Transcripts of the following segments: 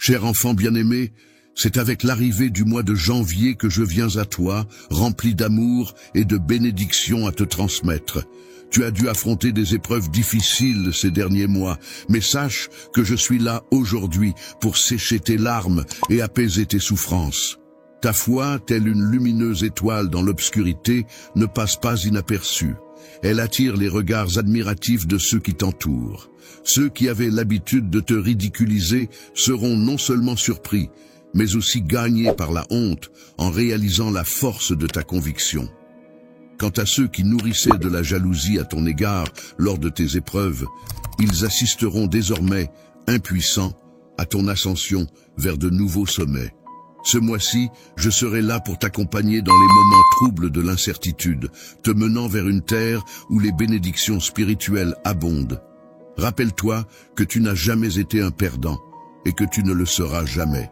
Cher enfant bien-aimé, c'est avec l'arrivée du mois de janvier que je viens à toi, rempli d'amour et de bénédictions à te transmettre. Tu as dû affronter des épreuves difficiles ces derniers mois, mais sache que je suis là aujourd'hui pour sécher tes larmes et apaiser tes souffrances. Ta foi, telle une lumineuse étoile dans l'obscurité, ne passe pas inaperçue. Elle attire les regards admiratifs de ceux qui t'entourent. Ceux qui avaient l'habitude de te ridiculiser seront non seulement surpris, mais aussi gagnés par la honte en réalisant la force de ta conviction. Quant à ceux qui nourrissaient de la jalousie à ton égard lors de tes épreuves, ils assisteront désormais, impuissants, à ton ascension vers de nouveaux sommets. Ce mois-ci, je serai là pour t'accompagner dans les moments troubles de l'incertitude, te menant vers une terre où les bénédictions spirituelles abondent. Rappelle-toi que tu n'as jamais été un perdant et que tu ne le seras jamais.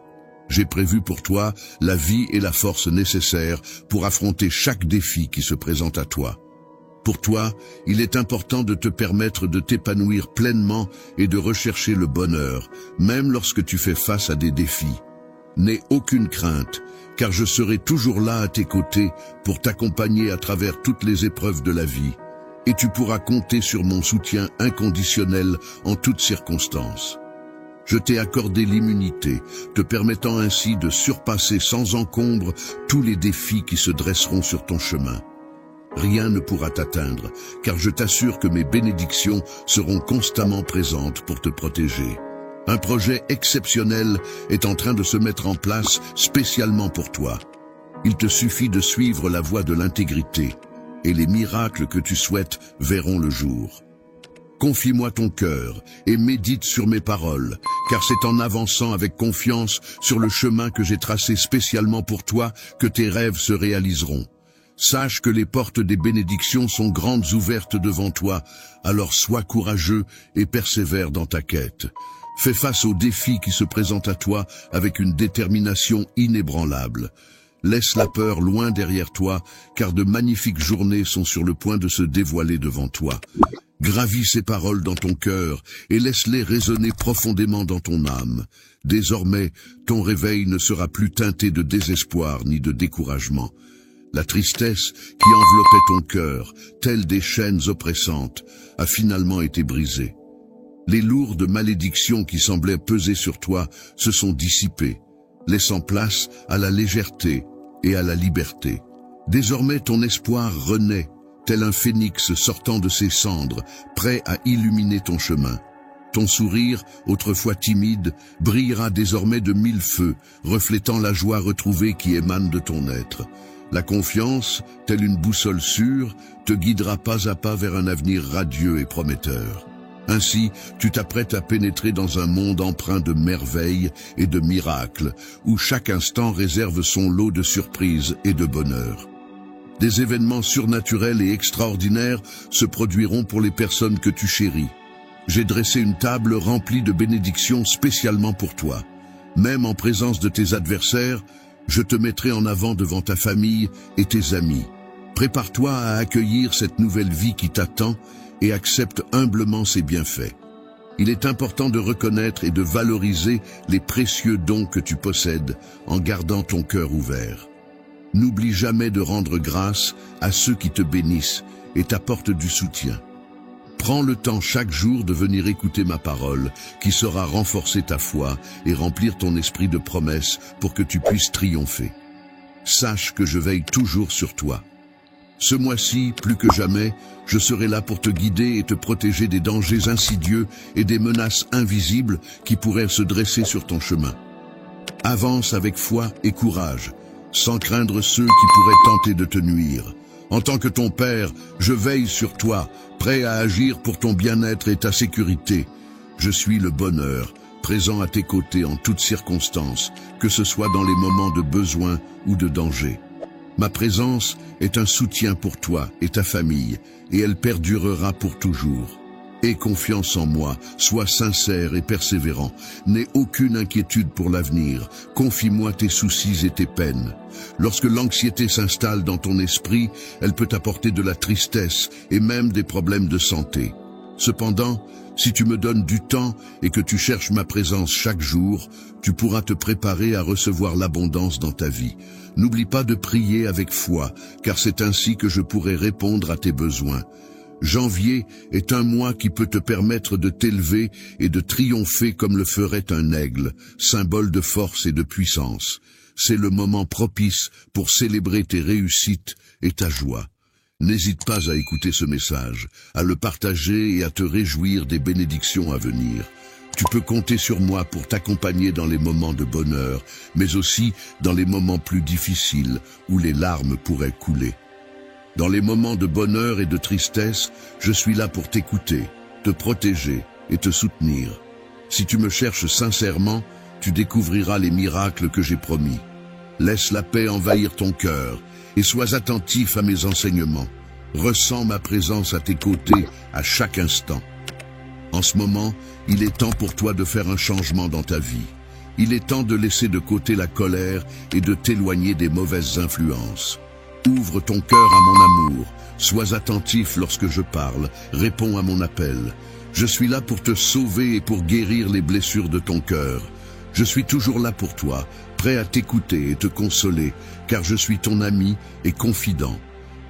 J'ai prévu pour toi la vie et la force nécessaires pour affronter chaque défi qui se présente à toi. Pour toi, il est important de te permettre de t'épanouir pleinement et de rechercher le bonheur, même lorsque tu fais face à des défis. N'aie aucune crainte, car je serai toujours là à tes côtés pour t'accompagner à travers toutes les épreuves de la vie. Et tu pourras compter sur mon soutien inconditionnel en toutes circonstances. Je t'ai accordé l'immunité, te permettant ainsi de surpasser sans encombre tous les défis qui se dresseront sur ton chemin. Rien ne pourra t'atteindre, car je t'assure que mes bénédictions seront constamment présentes pour te protéger. Un projet exceptionnel est en train de se mettre en place spécialement pour toi. Il te suffit de suivre la voie de l'intégrité, et les miracles que tu souhaites verront le jour. Confie-moi ton cœur et médite sur mes paroles, car c'est en avançant avec confiance sur le chemin que j'ai tracé spécialement pour toi que tes rêves se réaliseront. Sache que les portes des bénédictions sont grandes ouvertes devant toi, alors sois courageux et persévère dans ta quête. Fais face aux défis qui se présentent à toi avec une détermination inébranlable. Laisse la peur loin derrière toi, car de magnifiques journées sont sur le point de se dévoiler devant toi. Gravis ces paroles dans ton cœur et laisse-les résonner profondément dans ton âme. Désormais, ton réveil ne sera plus teinté de désespoir ni de découragement. La tristesse qui enveloppait ton cœur, telle des chaînes oppressantes, a finalement été brisée. Les lourdes malédictions qui semblaient peser sur toi se sont dissipées, laissant place à la légèreté et à la liberté. Désormais ton espoir renaît, tel un phénix sortant de ses cendres, prêt à illuminer ton chemin. Ton sourire, autrefois timide, brillera désormais de 1000 feux, reflétant la joie retrouvée qui émane de ton être. La confiance, telle une boussole sûre, te guidera pas à pas vers un avenir radieux et prometteur. Ainsi, tu t'apprêtes à pénétrer dans un monde empreint de merveilles et de miracles, où chaque instant réserve son lot de surprises et de bonheur. Des événements surnaturels et extraordinaires se produiront pour les personnes que tu chéris. J'ai dressé une table remplie de bénédictions spécialement pour toi. Même en présence de tes adversaires, je te mettrai en avant devant ta famille et tes amis. Prépare-toi à accueillir cette nouvelle vie qui t'attend et accepte humblement ses bienfaits. Il est important de reconnaître et de valoriser les précieux dons que tu possèdes en gardant ton cœur ouvert. N'oublie jamais de rendre grâce à ceux qui te bénissent et t'apportent du soutien. Prends le temps chaque jour de venir écouter ma parole, qui saura renforcer ta foi et remplir ton esprit de promesses pour que tu puisses triompher. Sache que je veille toujours sur toi. Ce mois-ci, plus que jamais, je serai là pour te guider et te protéger des dangers insidieux et des menaces invisibles qui pourraient se dresser sur ton chemin. Avance avec foi et courage, sans craindre ceux qui pourraient tenter de te nuire. En tant que ton père, je veille sur toi, prêt à agir pour ton bien-être et ta sécurité. Je suis le bonheur, présent à tes côtés en toutes circonstances, que ce soit dans les moments de besoin ou de danger. Ma présence est un soutien pour toi et ta famille, et elle perdurera pour toujours. Aie confiance en moi, sois sincère et persévérant. N'aie aucune inquiétude pour l'avenir. Confie-moi tes soucis et tes peines. Lorsque l'anxiété s'installe dans ton esprit, elle peut apporter de la tristesse et même des problèmes de santé. Cependant, si tu me donnes du temps et que tu cherches ma présence chaque jour, tu pourras te préparer à recevoir l'abondance dans ta vie. N'oublie pas de prier avec foi, car c'est ainsi que je pourrai répondre à tes besoins. Janvier est un mois qui peut te permettre de t'élever et de triompher comme le ferait un aigle, symbole de force et de puissance. C'est le moment propice pour célébrer tes réussites et ta joie. N'hésite pas à écouter ce message, à le partager et à te réjouir des bénédictions à venir. Tu peux compter sur moi pour t'accompagner dans les moments de bonheur, mais aussi dans les moments plus difficiles où les larmes pourraient couler. Dans les moments de bonheur et de tristesse, je suis là pour t'écouter, te protéger et te soutenir. Si tu me cherches sincèrement, tu découvriras les miracles que j'ai promis. Laisse la paix envahir ton cœur et sois attentif à mes enseignements. Ressens ma présence à tes côtés à chaque instant. En ce moment, il est temps pour toi de faire un changement dans ta vie. Il est temps de laisser de côté la colère et de t'éloigner des mauvaises influences. Ouvre ton cœur à mon amour, sois attentif lorsque je parle, réponds à mon appel. Je suis là pour te sauver et pour guérir les blessures de ton cœur. Je suis toujours là pour toi, prêt à t'écouter et te consoler, car je suis ton ami et confident.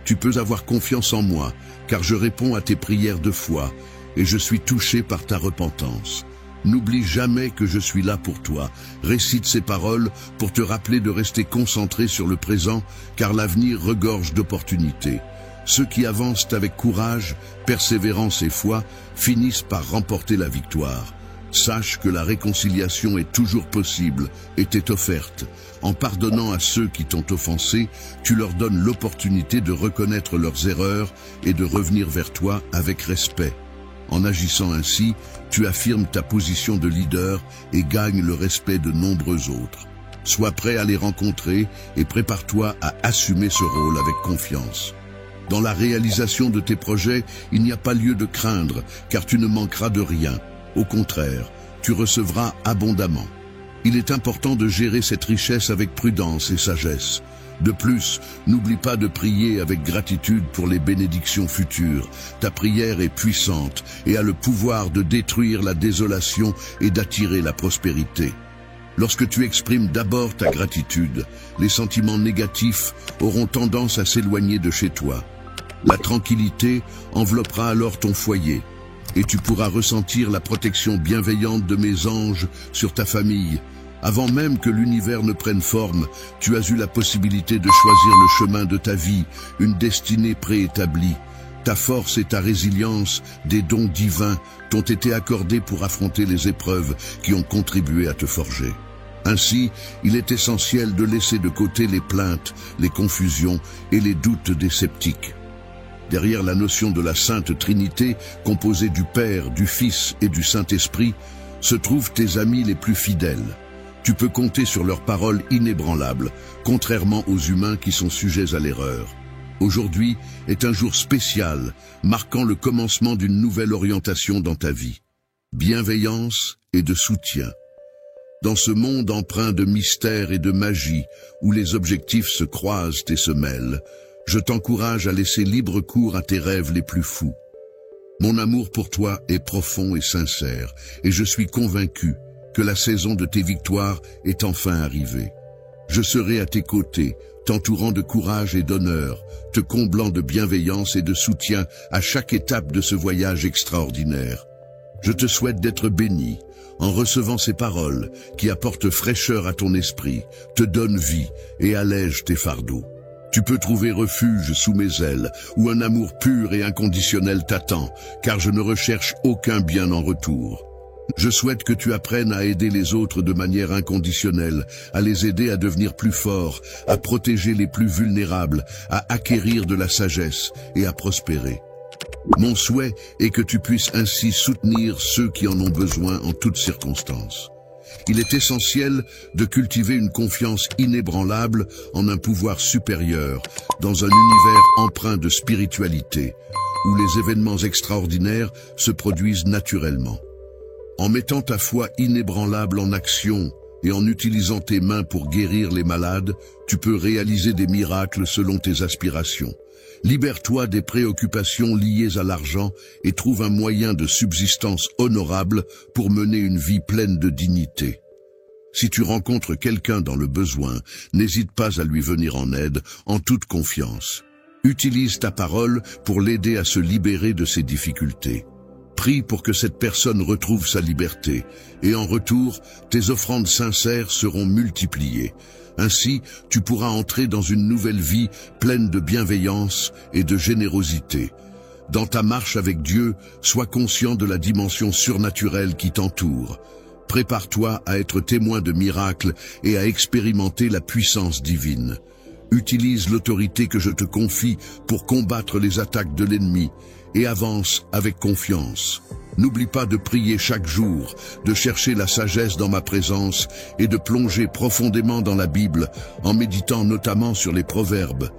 Tu peux avoir confiance en moi, car je réponds à tes prières de foi, et je suis touché par ta repentance. N'oublie jamais que je suis là pour toi. Récite ces paroles pour te rappeler de rester concentré sur le présent, car l'avenir regorge d'opportunités. Ceux qui avancent avec courage, persévérance et foi finissent par remporter la victoire. Sache que la réconciliation est toujours possible et t'est offerte. En pardonnant à ceux qui t'ont offensé, tu leur donnes l'opportunité de reconnaître leurs erreurs et de revenir vers toi avec respect. En agissant ainsi, tu affirmes ta position de leader et gagnes le respect de nombreux autres. Sois prêt à les rencontrer et prépare-toi à assumer ce rôle avec confiance. Dans la réalisation de tes projets, il n'y a pas lieu de craindre, car tu ne manqueras de rien. Au contraire, tu recevras abondamment. Il est important de gérer cette richesse avec prudence et sagesse. De plus, n'oublie pas de prier avec gratitude pour les bénédictions futures. Ta prière est puissante et a le pouvoir de détruire la désolation et d'attirer la prospérité. Lorsque tu exprimes d'abord ta gratitude, les sentiments négatifs auront tendance à s'éloigner de chez toi. La tranquillité enveloppera alors ton foyer et tu pourras ressentir la protection bienveillante de mes anges sur ta famille. Avant même que l'univers ne prenne forme, tu as eu la possibilité de choisir le chemin de ta vie, une destinée préétablie. Ta force et ta résilience, des dons divins, t'ont été accordés pour affronter les épreuves qui ont contribué à te forger. Ainsi, il est essentiel de laisser de côté les plaintes, les confusions et les doutes des sceptiques. Derrière la notion de la Sainte Trinité, composée du Père, du Fils et du Saint-Esprit, se trouvent tes amis les plus fidèles. Tu peux compter sur leurs paroles inébranlables, contrairement aux humains qui sont sujets à l'erreur. Aujourd'hui est un jour spécial, marquant le commencement d'une nouvelle orientation dans ta vie. Bienveillance et de soutien. Dans ce monde empreint de mystère et de magie, où les objectifs se croisent et se mêlent, je t'encourage à laisser libre cours à tes rêves les plus fous. Mon amour pour toi est profond et sincère, et je suis convaincu que la saison de tes victoires est enfin arrivée. Je serai à tes côtés, t'entourant de courage et d'honneur, te comblant de bienveillance et de soutien à chaque étape de ce voyage extraordinaire. Je te souhaite d'être béni en recevant ces paroles qui apportent fraîcheur à ton esprit, te donnent vie et allègent tes fardeaux. Tu peux trouver refuge sous mes ailes, où un amour pur et inconditionnel t'attend, car je ne recherche aucun bien en retour. Je souhaite que tu apprennes à aider les autres de manière inconditionnelle, à les aider à devenir plus forts, à protéger les plus vulnérables, à acquérir de la sagesse et à prospérer. Mon souhait est que tu puisses ainsi soutenir ceux qui en ont besoin en toutes circonstances. Il est essentiel de cultiver une confiance inébranlable en un pouvoir supérieur, dans un univers empreint de spiritualité, où les événements extraordinaires se produisent naturellement. En mettant ta foi inébranlable en action et en utilisant tes mains pour guérir les malades, tu peux réaliser des miracles selon tes aspirations. Libère-toi des préoccupations liées à l'argent et trouve un moyen de subsistance honorable pour mener une vie pleine de dignité. Si tu rencontres quelqu'un dans le besoin, n'hésite pas à lui venir en aide, en toute confiance. Utilise ta parole pour l'aider à se libérer de ses difficultés. Prie pour que cette personne retrouve sa liberté, et en retour, tes offrandes sincères seront multipliées. Ainsi, tu pourras entrer dans une nouvelle vie pleine de bienveillance et de générosité. Dans ta marche avec Dieu, sois conscient de la dimension surnaturelle qui t'entoure. Prépare-toi à être témoin de miracles et à expérimenter la puissance divine. Utilise l'autorité que je te confie pour combattre les attaques de l'ennemi et avance avec confiance. N'oublie pas de prier chaque jour, de chercher la sagesse dans ma présence et de plonger profondément dans la Bible en méditant notamment sur les proverbes.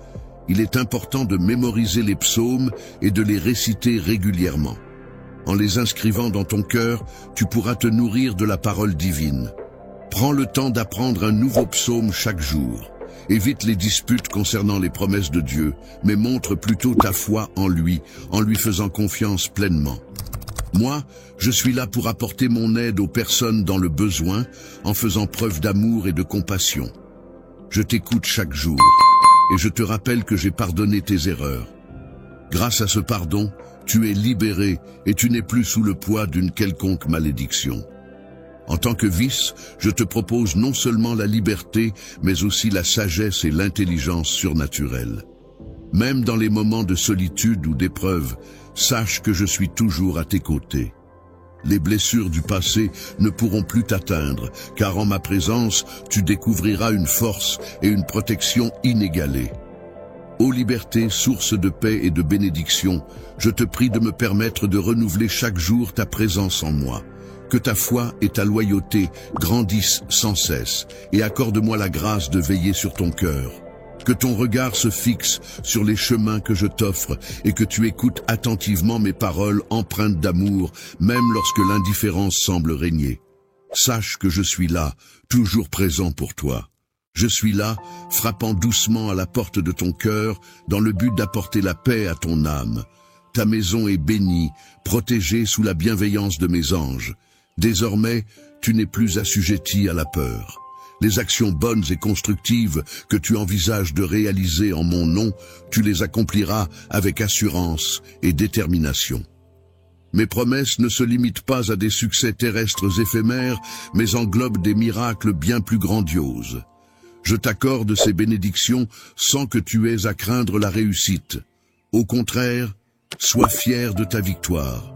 Il est important de mémoriser les psaumes et de les réciter régulièrement. En les inscrivant dans ton cœur, tu pourras te nourrir de la parole divine. Prends le temps d'apprendre un nouveau psaume chaque jour. Évite les disputes concernant les promesses de Dieu, mais montre plutôt ta foi en lui faisant confiance pleinement. Moi, je suis là pour apporter mon aide aux personnes dans le besoin, en faisant preuve d'amour et de compassion. Je t'écoute chaque jour, et je te rappelle que j'ai pardonné tes erreurs. Grâce à ce pardon, tu es libéré et tu n'es plus sous le poids d'une quelconque malédiction. En tant que vice, je te propose non seulement la liberté, mais aussi la sagesse et l'intelligence surnaturelle. Même dans les moments de solitude ou d'épreuve, sache que je suis toujours à tes côtés. Les blessures du passé ne pourront plus t'atteindre, car en ma présence, tu découvriras une force et une protection inégalées. Ô liberté, source de paix et de bénédiction, je te prie de me permettre de renouveler chaque jour ta présence en moi. Que ta foi et ta loyauté grandissent sans cesse, et accorde-moi la grâce de veiller sur ton cœur. Que ton regard se fixe sur les chemins que je t'offre, et que tu écoutes attentivement mes paroles empreintes d'amour, même lorsque l'indifférence semble régner. Sache que je suis là, toujours présent pour toi. Je suis là, frappant doucement à la porte de ton cœur, dans le but d'apporter la paix à ton âme. Ta maison est bénie, protégée sous la bienveillance de mes anges. Désormais, tu n'es plus assujetti à la peur. Les actions bonnes et constructives que tu envisages de réaliser en mon nom, tu les accompliras avec assurance et détermination. Mes promesses ne se limitent pas à des succès terrestres éphémères, mais englobent des miracles bien plus grandioses. Je t'accorde ces bénédictions sans que tu aies à craindre la réussite. Au contraire, sois fier de ta victoire.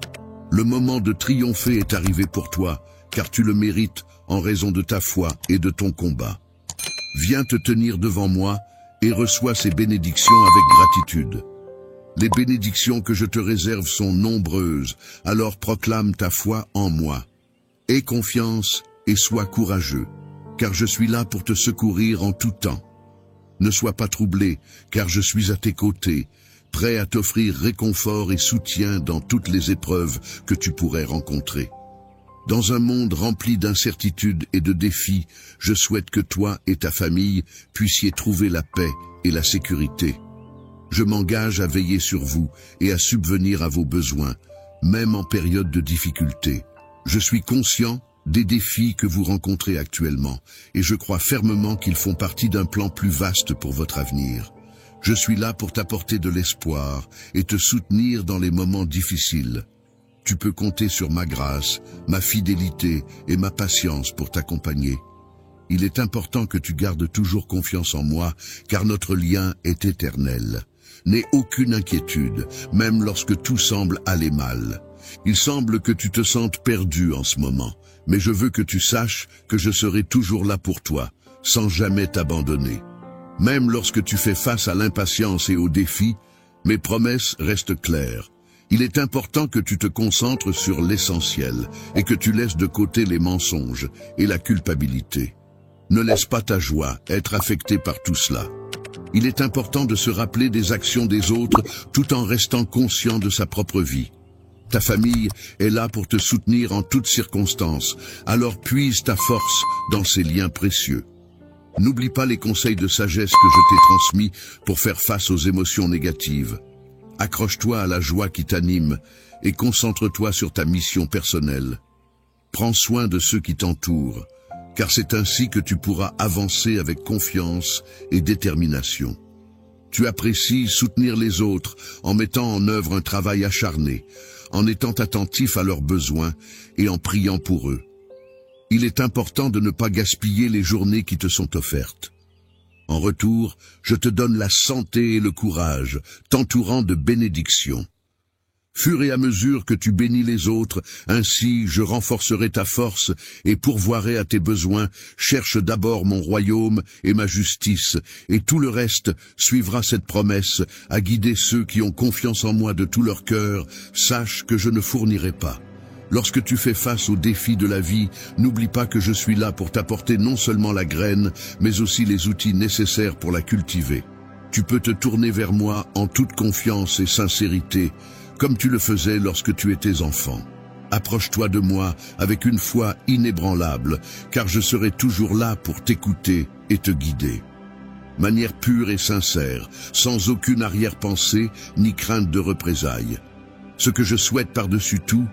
Le moment de triompher est arrivé pour toi, car tu le mérites en raison de ta foi et de ton combat. Viens te tenir devant moi et reçois ces bénédictions avec gratitude. Les bénédictions que je te réserve sont nombreuses, alors proclame ta foi en moi. Aie confiance et sois courageux, car je suis là pour te secourir en tout temps. Ne sois pas troublé, car je suis à tes côtés, prêt à t'offrir réconfort et soutien dans toutes les épreuves que tu pourrais rencontrer. Dans un monde rempli d'incertitudes et de défis, je souhaite que toi et ta famille puissiez trouver la paix et la sécurité. Je m'engage à veiller sur vous et à subvenir à vos besoins, même en période de difficulté. Je suis conscient des défis que vous rencontrez actuellement, et je crois fermement qu'ils font partie d'un plan plus vaste pour votre avenir. Je suis là pour t'apporter de l'espoir et te soutenir dans les moments difficiles. Tu peux compter sur ma grâce, ma fidélité et ma patience pour t'accompagner. Il est important que tu gardes toujours confiance en moi, car notre lien est éternel. N'aie aucune inquiétude, même lorsque tout semble aller mal. Il semble que tu te sentes perdu en ce moment, mais je veux que tu saches que je serai toujours là pour toi, sans jamais t'abandonner. Même lorsque tu fais face à l'impatience et aux défis, mes promesses restent claires. Il est important que tu te concentres sur l'essentiel et que tu laisses de côté les mensonges et la culpabilité. Ne laisse pas ta joie être affectée par tout cela. Il est important de se rappeler des actions des autres tout en restant conscient de sa propre vie. Ta famille est là pour te soutenir en toutes circonstances, alors puise ta force dans ces liens précieux. N'oublie pas les conseils de sagesse que je t'ai transmis pour faire face aux émotions négatives. Accroche-toi à la joie qui t'anime et concentre-toi sur ta mission personnelle. Prends soin de ceux qui t'entourent, car c'est ainsi que tu pourras avancer avec confiance et détermination. Tu apprécies soutenir les autres en mettant en œuvre un travail acharné, en étant attentif à leurs besoins et en priant pour eux. Il est important de ne pas gaspiller les journées qui te sont offertes. En retour, je te donne la santé et le courage, t'entourant de bénédictions. Fur et à mesure que tu bénis les autres, ainsi je renforcerai ta force et pourvoirai à tes besoins. Cherche d'abord mon royaume et ma justice, et tout le reste suivra cette promesse, à guider ceux qui ont confiance en moi de tout leur cœur. Sache que je ne fournirai pas. Lorsque tu fais face aux défis de la vie, n'oublie pas que je suis là pour t'apporter non seulement la graine, mais aussi les outils nécessaires pour la cultiver. Tu peux te tourner vers moi en toute confiance et sincérité, comme tu le faisais lorsque tu étais enfant. Approche-toi de moi avec une foi inébranlable, car je serai toujours là pour t'écouter et te guider. Manière pure et sincère, sans aucune arrière-pensée ni crainte de représailles. Ce que je souhaite par-dessus tout,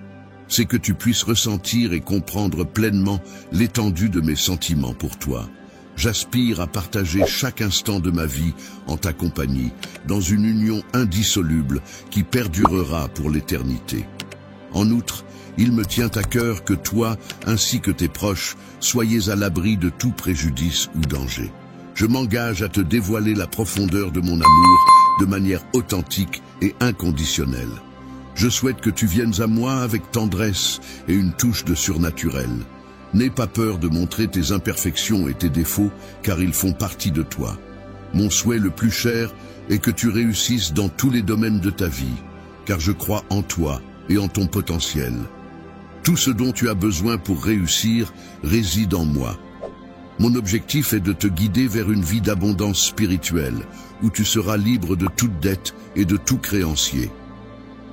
c'est que tu puisses ressentir et comprendre pleinement l'étendue de mes sentiments pour toi. J'aspire à partager chaque instant de ma vie en ta compagnie, dans une union indissoluble qui perdurera pour l'éternité. En outre, il me tient à cœur que toi, ainsi que tes proches, soyez à l'abri de tout préjudice ou danger. Je m'engage à te dévoiler la profondeur de mon amour de manière authentique et inconditionnelle. Je souhaite que tu viennes à moi avec tendresse et une touche de surnaturel. N'aie pas peur de montrer tes imperfections et tes défauts, car ils font partie de toi. Mon souhait le plus cher est que tu réussisses dans tous les domaines de ta vie, car je crois en toi et en ton potentiel. Tout ce dont tu as besoin pour réussir réside en moi. Mon objectif est de te guider vers une vie d'abondance spirituelle, où tu seras libre de toute dette et de tout créancier.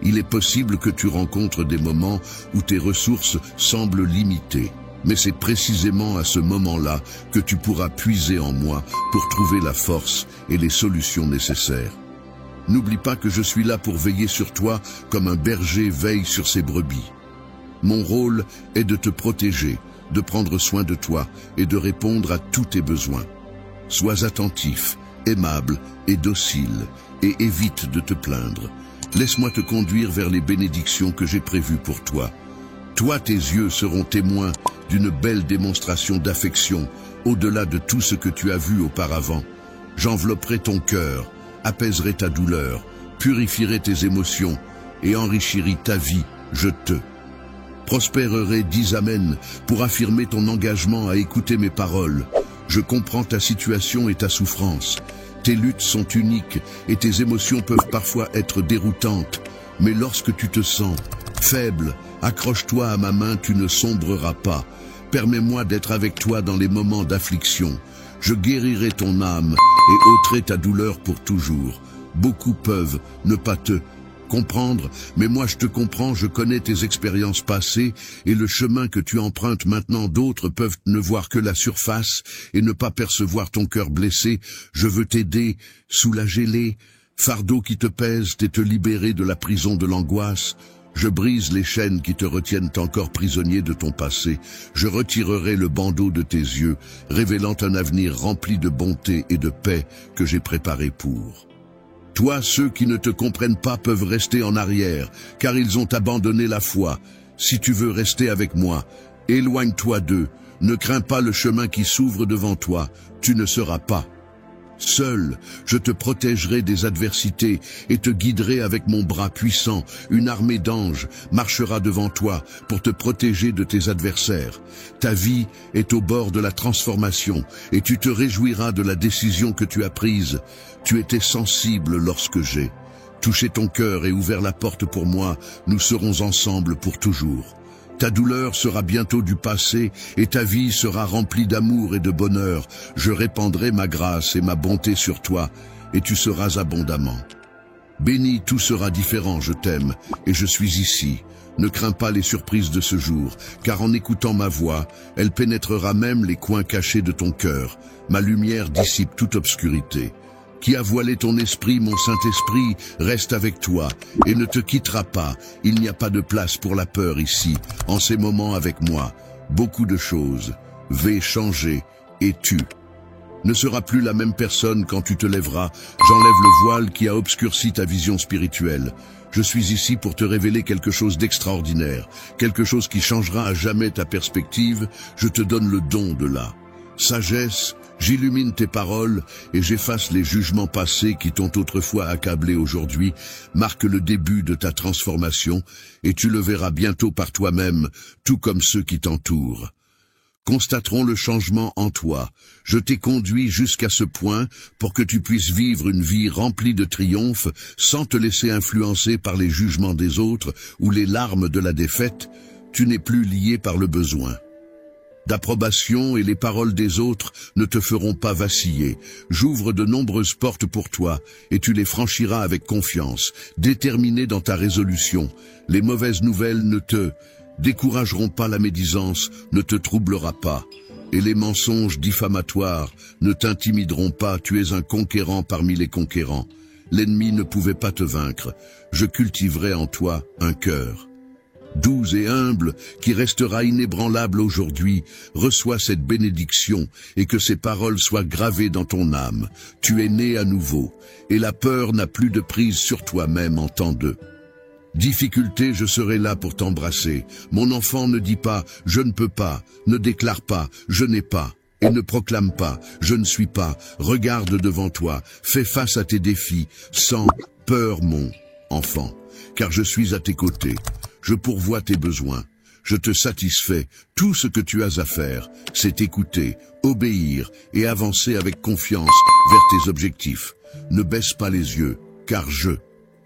Il est possible que tu rencontres des moments où tes ressources semblent limitées, mais c'est précisément à ce moment-là que tu pourras puiser en moi pour trouver la force et les solutions nécessaires. N'oublie pas que je suis là pour veiller sur toi comme un berger veille sur ses brebis. Mon rôle est de te protéger, de prendre soin de toi et de répondre à tous tes besoins. Sois attentif, aimable et docile, et évite de te plaindre. Laisse-moi te conduire vers les bénédictions que j'ai prévues pour toi. Toi, tes yeux seront témoins d'une belle démonstration d'affection, au-delà de tout ce que tu as vu auparavant. J'envelopperai ton cœur, apaiserai ta douleur, purifierai tes émotions et enrichirai ta vie, je te prospérerai, dis Amen, pour affirmer ton engagement à écouter mes paroles. Je comprends ta situation et ta souffrance. Tes luttes sont uniques et tes émotions peuvent parfois être déroutantes. Mais lorsque tu te sens faible, accroche-toi à ma main, tu ne sombreras pas. Permets-moi d'être avec toi dans les moments d'affliction. Je guérirai ton âme et ôterai ta douleur pour toujours. Beaucoup peuvent ne pas te comprendre, mais moi je te comprends, je connais tes expériences passées et le chemin que tu empruntes maintenant. D'autres peuvent ne voir que la surface et ne pas percevoir ton cœur blessé. Je veux t'aider, soulager les fardeaux qui te pèsent et te libérer de la prison de l'angoisse. Je brise les chaînes qui te retiennent encore prisonnier de ton passé. Je retirerai le bandeau de tes yeux, révélant un avenir rempli de bonté et de paix que j'ai préparé pour toi. Ceux qui ne te comprennent pas peuvent rester en arrière, car ils ont abandonné la foi. Si tu veux rester avec moi, éloigne-toi d'eux. Ne crains pas le chemin qui s'ouvre devant toi. Tu ne seras pas seul. Je te protégerai des adversités et te guiderai avec mon bras puissant. Une armée d'anges marchera devant toi pour te protéger de tes adversaires. Ta vie est au bord de la transformation et tu te réjouiras de la décision que tu as prise. Tu étais sensible lorsque j'ai touché ton cœur et ouvert la porte pour moi. Nous serons ensemble pour toujours. Ta douleur sera bientôt du passé et ta vie sera remplie d'amour et de bonheur. Je répandrai ma grâce et ma bonté sur toi et tu seras abondamment béni. Tout sera différent, je t'aime et je suis ici. Ne crains pas les surprises de ce jour, car en écoutant ma voix, elle pénétrera même les coins cachés de ton cœur. Ma lumière dissipe toute obscurité. Qui a voilé ton esprit, mon Saint-Esprit, reste avec toi et ne te quittera pas. Il n'y a pas de place pour la peur ici, en ces moments avec moi. Beaucoup de choses. Vais changer et tu ne seras plus la même personne quand tu te lèveras. J'enlève le voile qui a obscurci ta vision spirituelle. Je suis ici pour te révéler quelque chose d'extraordinaire, quelque chose qui changera à jamais ta perspective. Je te donne le don de la sagesse. J'illumine tes paroles et j'efface les jugements passés qui t'ont autrefois accablé. Aujourd'hui marque le début de ta transformation et tu le verras bientôt par toi-même, tout comme ceux qui t'entourent constateront le changement en toi. Je t'ai conduit jusqu'à ce point pour que tu puisses vivre une vie remplie de triomphe sans te laisser influencer par les jugements des autres ou les larmes de la défaite. Tu n'es plus lié par le besoin d'approbation et les paroles des autres ne te feront pas vaciller. J'ouvre de nombreuses portes pour toi et tu les franchiras avec confiance, déterminé dans ta résolution. Les mauvaises nouvelles ne te décourageront pas, la médisance ne te troublera pas et les mensonges diffamatoires ne t'intimideront pas. Tu es un conquérant parmi les conquérants. L'ennemi ne pouvait pas te vaincre. Je cultiverai en toi un cœur doux et humble, qui restera inébranlable aujourd'hui. Reçois cette bénédiction et que ces paroles soient gravées dans ton âme. Tu es né à nouveau et la peur n'a plus de prise sur toi-même en temps de difficulté. Je serai là pour t'embrasser. Mon enfant, ne dis pas « je ne peux pas », ne déclare pas « je n'ai pas ». Et ne proclame pas « je ne suis pas ». Regarde devant toi, fais face à tes défis, sans peur mon enfant, car je suis à tes côtés. Je pourvois tes besoins, je te satisfais. Tout ce que tu as à faire, c'est écouter, obéir et avancer avec confiance vers tes objectifs. Ne baisse pas les yeux, car je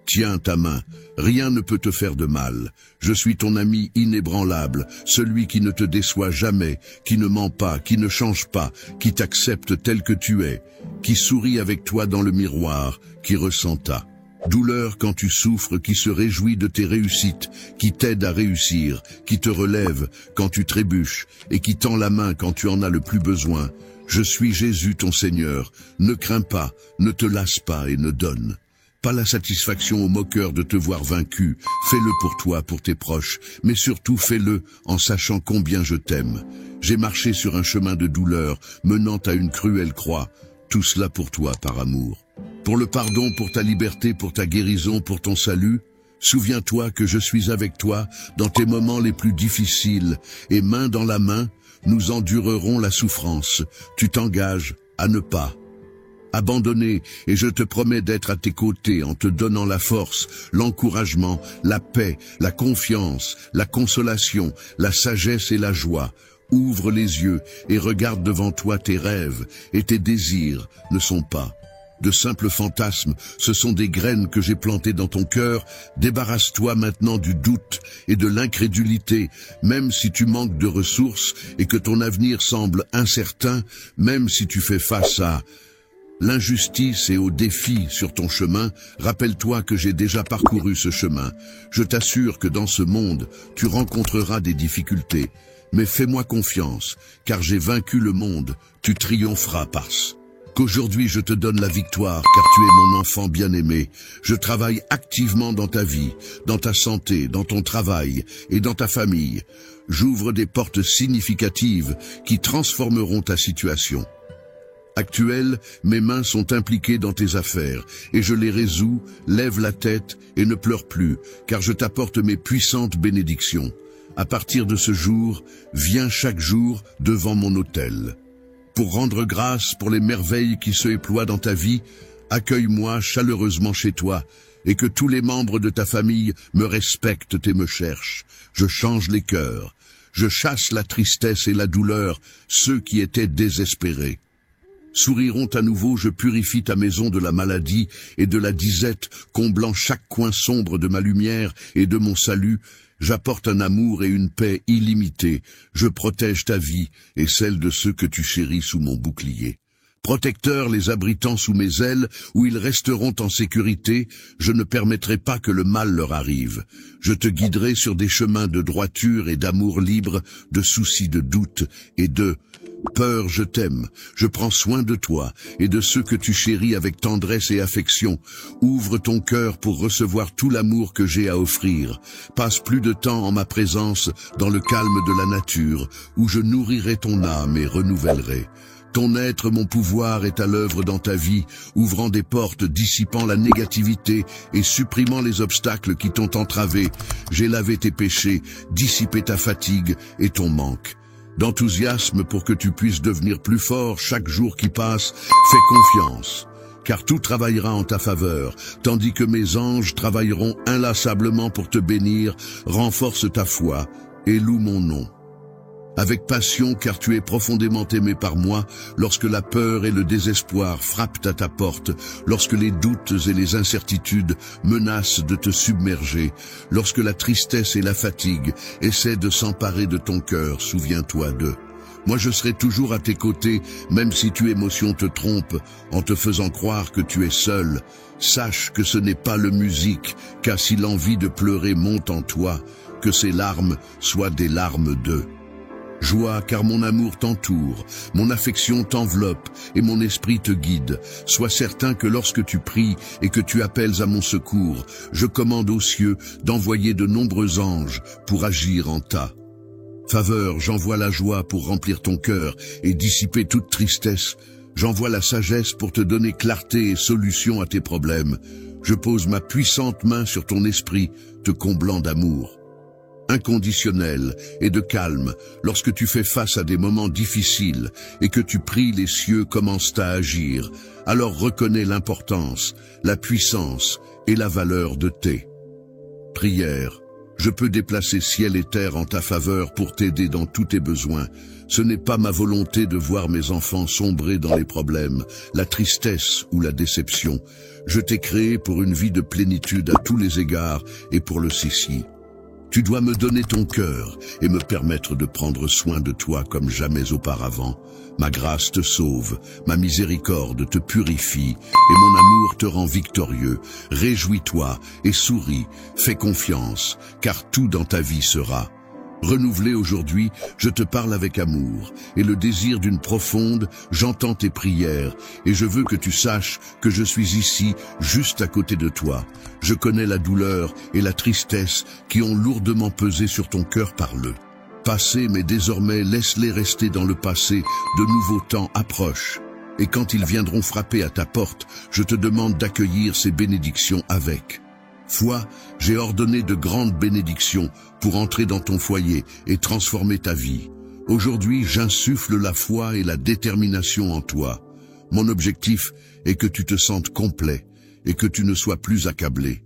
tiens ta main. Rien ne peut te faire de mal. Je suis ton ami inébranlable, celui qui ne te déçoit jamais, qui ne ment pas, qui ne change pas, qui t'accepte tel que tu es, qui sourit avec toi dans le miroir, qui ressent ta douleur quand tu souffres, qui se réjouit de tes réussites, qui t'aide à réussir, qui te relève quand tu trébuches et qui tend la main quand tu en as le plus besoin. Je suis Jésus ton Seigneur. Ne crains pas, ne te lasse pas et ne donne pas la satisfaction aux moqueurs de te voir vaincu. Fais-le pour toi, pour tes proches, mais surtout fais-le en sachant combien je t'aime. J'ai marché sur un chemin de douleur menant à une cruelle croix. Tout cela pour toi par amour. Pour le pardon, pour ta liberté, pour ta guérison, pour ton salut. Souviens-toi que je suis avec toi dans tes moments les plus difficiles et main dans la main, nous endurerons la souffrance. Tu t'engages à ne pas abandonner et je te promets d'être à tes côtés en te donnant la force, l'encouragement, la paix, la confiance, la consolation, la sagesse et la joie. Ouvre les yeux et regarde devant toi. Tes rêves et tes désirs ne sont pas de simples fantasmes, ce sont des graines que j'ai plantées dans ton cœur. Débarrasse-toi maintenant du doute et de l'incrédulité, même si tu manques de ressources et que ton avenir semble incertain, même si tu fais face à l'injustice et aux défis sur ton chemin. Rappelle-toi que j'ai déjà parcouru ce chemin. Je t'assure que dans ce monde, tu rencontreras des difficultés. Mais fais-moi confiance, car j'ai vaincu le monde, tu triompheras parce qu'aujourd'hui je te donne la victoire, car tu es mon enfant bien-aimé. Je travaille activement dans ta vie, dans ta santé, dans ton travail et dans ta famille. J'ouvre des portes significatives qui transformeront ta situation actuelle. Mes mains sont impliquées dans tes affaires et je les résous. Lève la tête et ne pleure plus, car je t'apporte mes puissantes bénédictions. À partir de ce jour, viens chaque jour devant mon autel pour rendre grâce pour les merveilles qui se déploient dans ta vie. Accueille-moi chaleureusement chez toi et que tous les membres de ta famille me respectent et me cherchent. Je change les cœurs, je chasse la tristesse et la douleur. Ceux qui étaient désespérés souriront à nouveau. Je purifie ta maison de la maladie et de la disette, comblant chaque coin sombre de ma lumière et de mon salut. J'apporte un amour et une paix illimitée. Je protège ta vie et celle de ceux que tu chéris sous mon bouclier. Protecteur les abritant sous mes ailes, où ils resteront en sécurité, je ne permettrai pas que le mal leur arrive. Je te guiderai sur des chemins de droiture et d'amour libre, de soucis de doute et de peur. Je t'aime, je prends soin de toi et de ceux que tu chéris avec tendresse et affection. Ouvre ton cœur pour recevoir tout l'amour que j'ai à offrir. Passe plus de temps en ma présence, dans le calme de la nature, où je nourrirai ton âme et renouvellerai. Ton être, mon pouvoir, est à l'œuvre dans ta vie, ouvrant des portes, dissipant la négativité et supprimant les obstacles qui t'ont entravé. J'ai lavé tes péchés, dissipé ta fatigue et ton manque. D'enthousiasme pour que tu puisses devenir plus fort chaque jour qui passe, fais confiance, car tout travaillera en ta faveur, tandis que mes anges travailleront inlassablement pour te bénir. Renforce ta foi et loue mon nom avec passion, car tu es profondément aimé par moi. Lorsque la peur et le désespoir frappent à ta porte, lorsque les doutes et les incertitudes menacent de te submerger, lorsque la tristesse et la fatigue essaient de s'emparer de ton cœur, souviens-toi d'eux. Moi je serai toujours à tes côtés, même si tes émotions te trompent, en te faisant croire que tu es seul. Sache que ce n'est pas le musique, car si l'envie de pleurer monte en toi, que ces larmes soient des larmes de joie, car mon amour t'entoure, mon affection t'enveloppe et mon esprit te guide. Sois certain que lorsque tu pries et que tu appelles à mon secours, je commande aux cieux d'envoyer de nombreux anges pour agir en ta faveur. J'envoie la joie pour remplir ton cœur et dissiper toute tristesse. J'envoie la sagesse pour te donner clarté et solution à tes problèmes. Je pose ma puissante main sur ton esprit, te comblant d'amour inconditionnel et de calme. Lorsque tu fais face à des moments difficiles et que tu pries, les cieux commencent à agir. Alors reconnais l'importance, la puissance et la valeur de tes prières. Je peux déplacer ciel et terre en ta faveur pour t'aider dans tous tes besoins. Ce n'est pas ma volonté de voir mes enfants sombrer dans les problèmes, la tristesse ou la déception. Je t'ai créé pour une vie de plénitude à tous les égards et pour le ceci. Tu dois me donner ton cœur et me permettre de prendre soin de toi comme jamais auparavant. Ma grâce te sauve, ma miséricorde te purifie et mon amour te rend victorieux. Réjouis-toi et souris, fais confiance, car tout dans ta vie sera renouvelé aujourd'hui. Je te parle avec amour et le désir d'une profonde, j'entends tes prières et je veux que tu saches que je suis ici, juste à côté de toi. Je connais la douleur et la tristesse qui ont lourdement pesé sur ton cœur par le passé, mais désormais laisse-les rester dans le passé. De nouveaux temps approchent et quand ils viendront frapper à ta porte, je te demande d'accueillir ces bénédictions avec foi. J'ai ordonné de grandes bénédictions pour entrer dans ton foyer et transformer ta vie. Aujourd'hui, j'insuffle la foi et la détermination en toi. Mon objectif est que tu te sentes complet et que tu ne sois plus accablé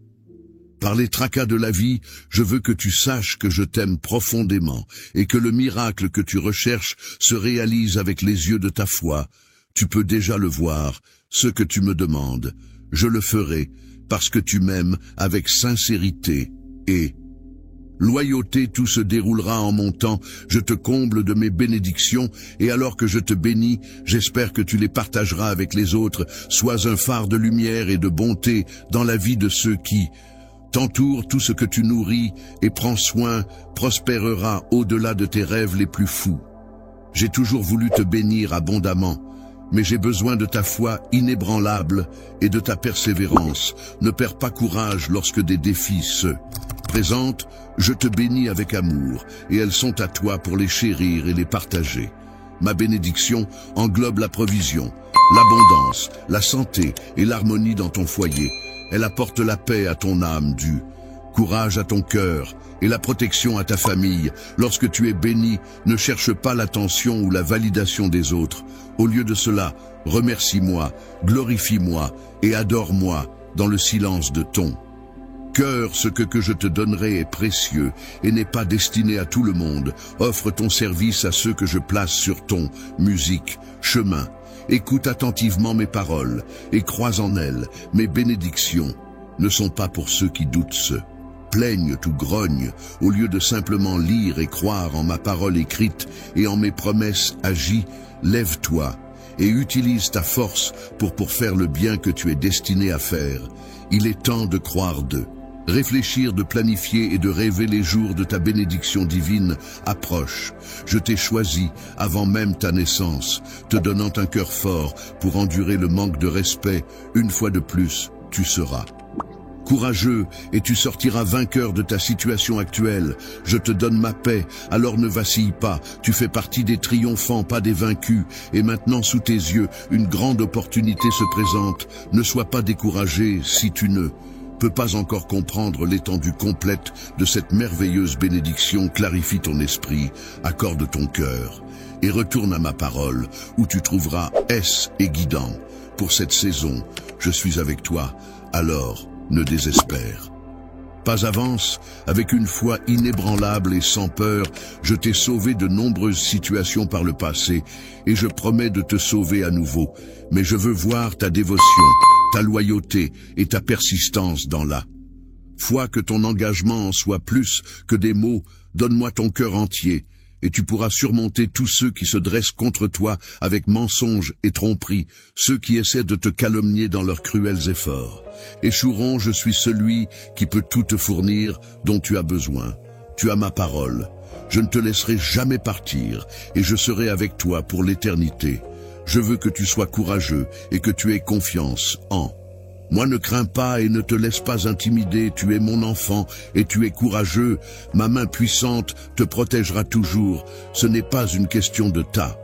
par les tracas de la vie. Je veux que tu saches que je t'aime profondément et que le miracle que tu recherches se réalise avec les yeux de ta foi. Tu peux déjà le voir, ce que tu me demandes. Je le ferai parce que tu m'aimes avec sincérité et loyauté. Tout se déroulera en mon temps. Je te comble de mes bénédictions et alors que je te bénis, j'espère que tu les partageras avec les autres. Sois un phare de lumière et de bonté dans la vie de ceux qui t'entourent. Tout ce que tu nourris et prends soin prospérera au-delà de tes rêves les plus fous. J'ai toujours voulu te bénir abondamment, mais j'ai besoin de ta foi inébranlable et de ta persévérance. Ne perds pas courage lorsque des défis se présentent. Je te bénis avec amour, et elles sont à toi pour les chérir et les partager. Ma bénédiction englobe la provision, l'abondance, la santé et l'harmonie dans ton foyer. Elle apporte la paix à ton âme, du courage à ton cœur et la protection à ta famille. Lorsque tu es béni, ne cherche pas l'attention ou la validation des autres. Au lieu de cela, remercie-moi, glorifie-moi et adore-moi dans le silence de ton cœur. Ce que je te donnerai est précieux et n'est pas destiné à tout le monde. Offre ton service à ceux que je place sur ton chemin. Écoute attentivement mes paroles et crois en elles. Mes bénédictions ne sont pas pour ceux qui doutent, se plaignent ou grognent. Au lieu de simplement lire et croire en ma parole écrite et en mes promesses agies, lève-toi et utilise ta force pour faire le bien que tu es destiné à faire. Il est temps de croire d'eux. Réfléchir, de planifier et de rêver les jours de ta bénédiction divine approche. Je t'ai choisi avant même ta naissance, te donnant un cœur fort pour endurer le manque de respect. Une fois de plus, tu seras courageux et tu sortiras vainqueur de ta situation actuelle. Je te donne ma paix, alors ne vacille pas. Tu fais partie des triomphants, pas des vaincus. Et maintenant, sous tes yeux, une grande opportunité se présente. Ne sois pas découragé si tu ne peux pas encore comprendre l'étendue complète de cette merveilleuse bénédiction. Clarifie ton esprit, accorde ton cœur et retourne à ma parole où tu trouveras aise et guidant. Pour cette saison, je suis avec toi, alors ne désespère pas. Avance avec une foi inébranlable et sans peur. Je t'ai sauvé de nombreuses situations par le passé et je promets de te sauver à nouveau. Mais je veux voir ta dévotion, ta loyauté et ta persistance dans la foi. Que ton engagement en soit plus que des mots. Donne-moi ton cœur entier et tu pourras surmonter tous ceux qui se dressent contre toi avec mensonges et tromperies, ceux qui essaient de te calomnier dans leurs cruels efforts. Échoueront, je suis celui qui peut tout te fournir dont tu as besoin. Tu as ma parole. Je ne te laisserai jamais partir et je serai avec toi pour l'éternité. Je veux que tu sois courageux et que tu aies confiance en moi. Ne crains pas et ne te laisse pas intimider. Tu es mon enfant et tu es courageux. Ma main puissante te protégera toujours. Ce n'est pas une question de ta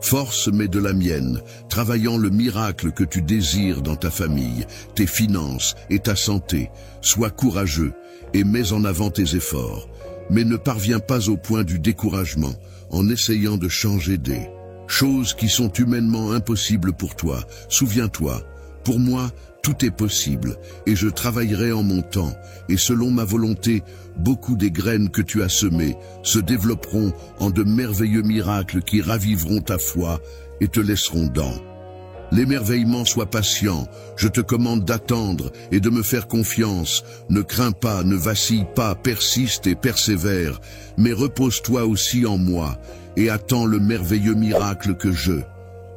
force mais de la mienne, travaillant le miracle que tu désires dans ta famille, tes finances et ta santé. Sois courageux et mets en avant tes efforts, mais ne parviens pas au point du découragement en essayant de changer des choses qui sont humainement impossibles pour toi. Souviens-toi, pour moi, tout est possible, et je travaillerai en mon temps, et selon ma volonté, beaucoup des graines que tu as semées se développeront en de merveilleux miracles qui raviveront ta foi et te laisseront dans l'émerveillement. Sois patient, je te commande d'attendre et de me faire confiance. Ne crains pas, ne vacille pas, persiste et persévère, mais repose-toi aussi en moi, et attends le merveilleux miracle que je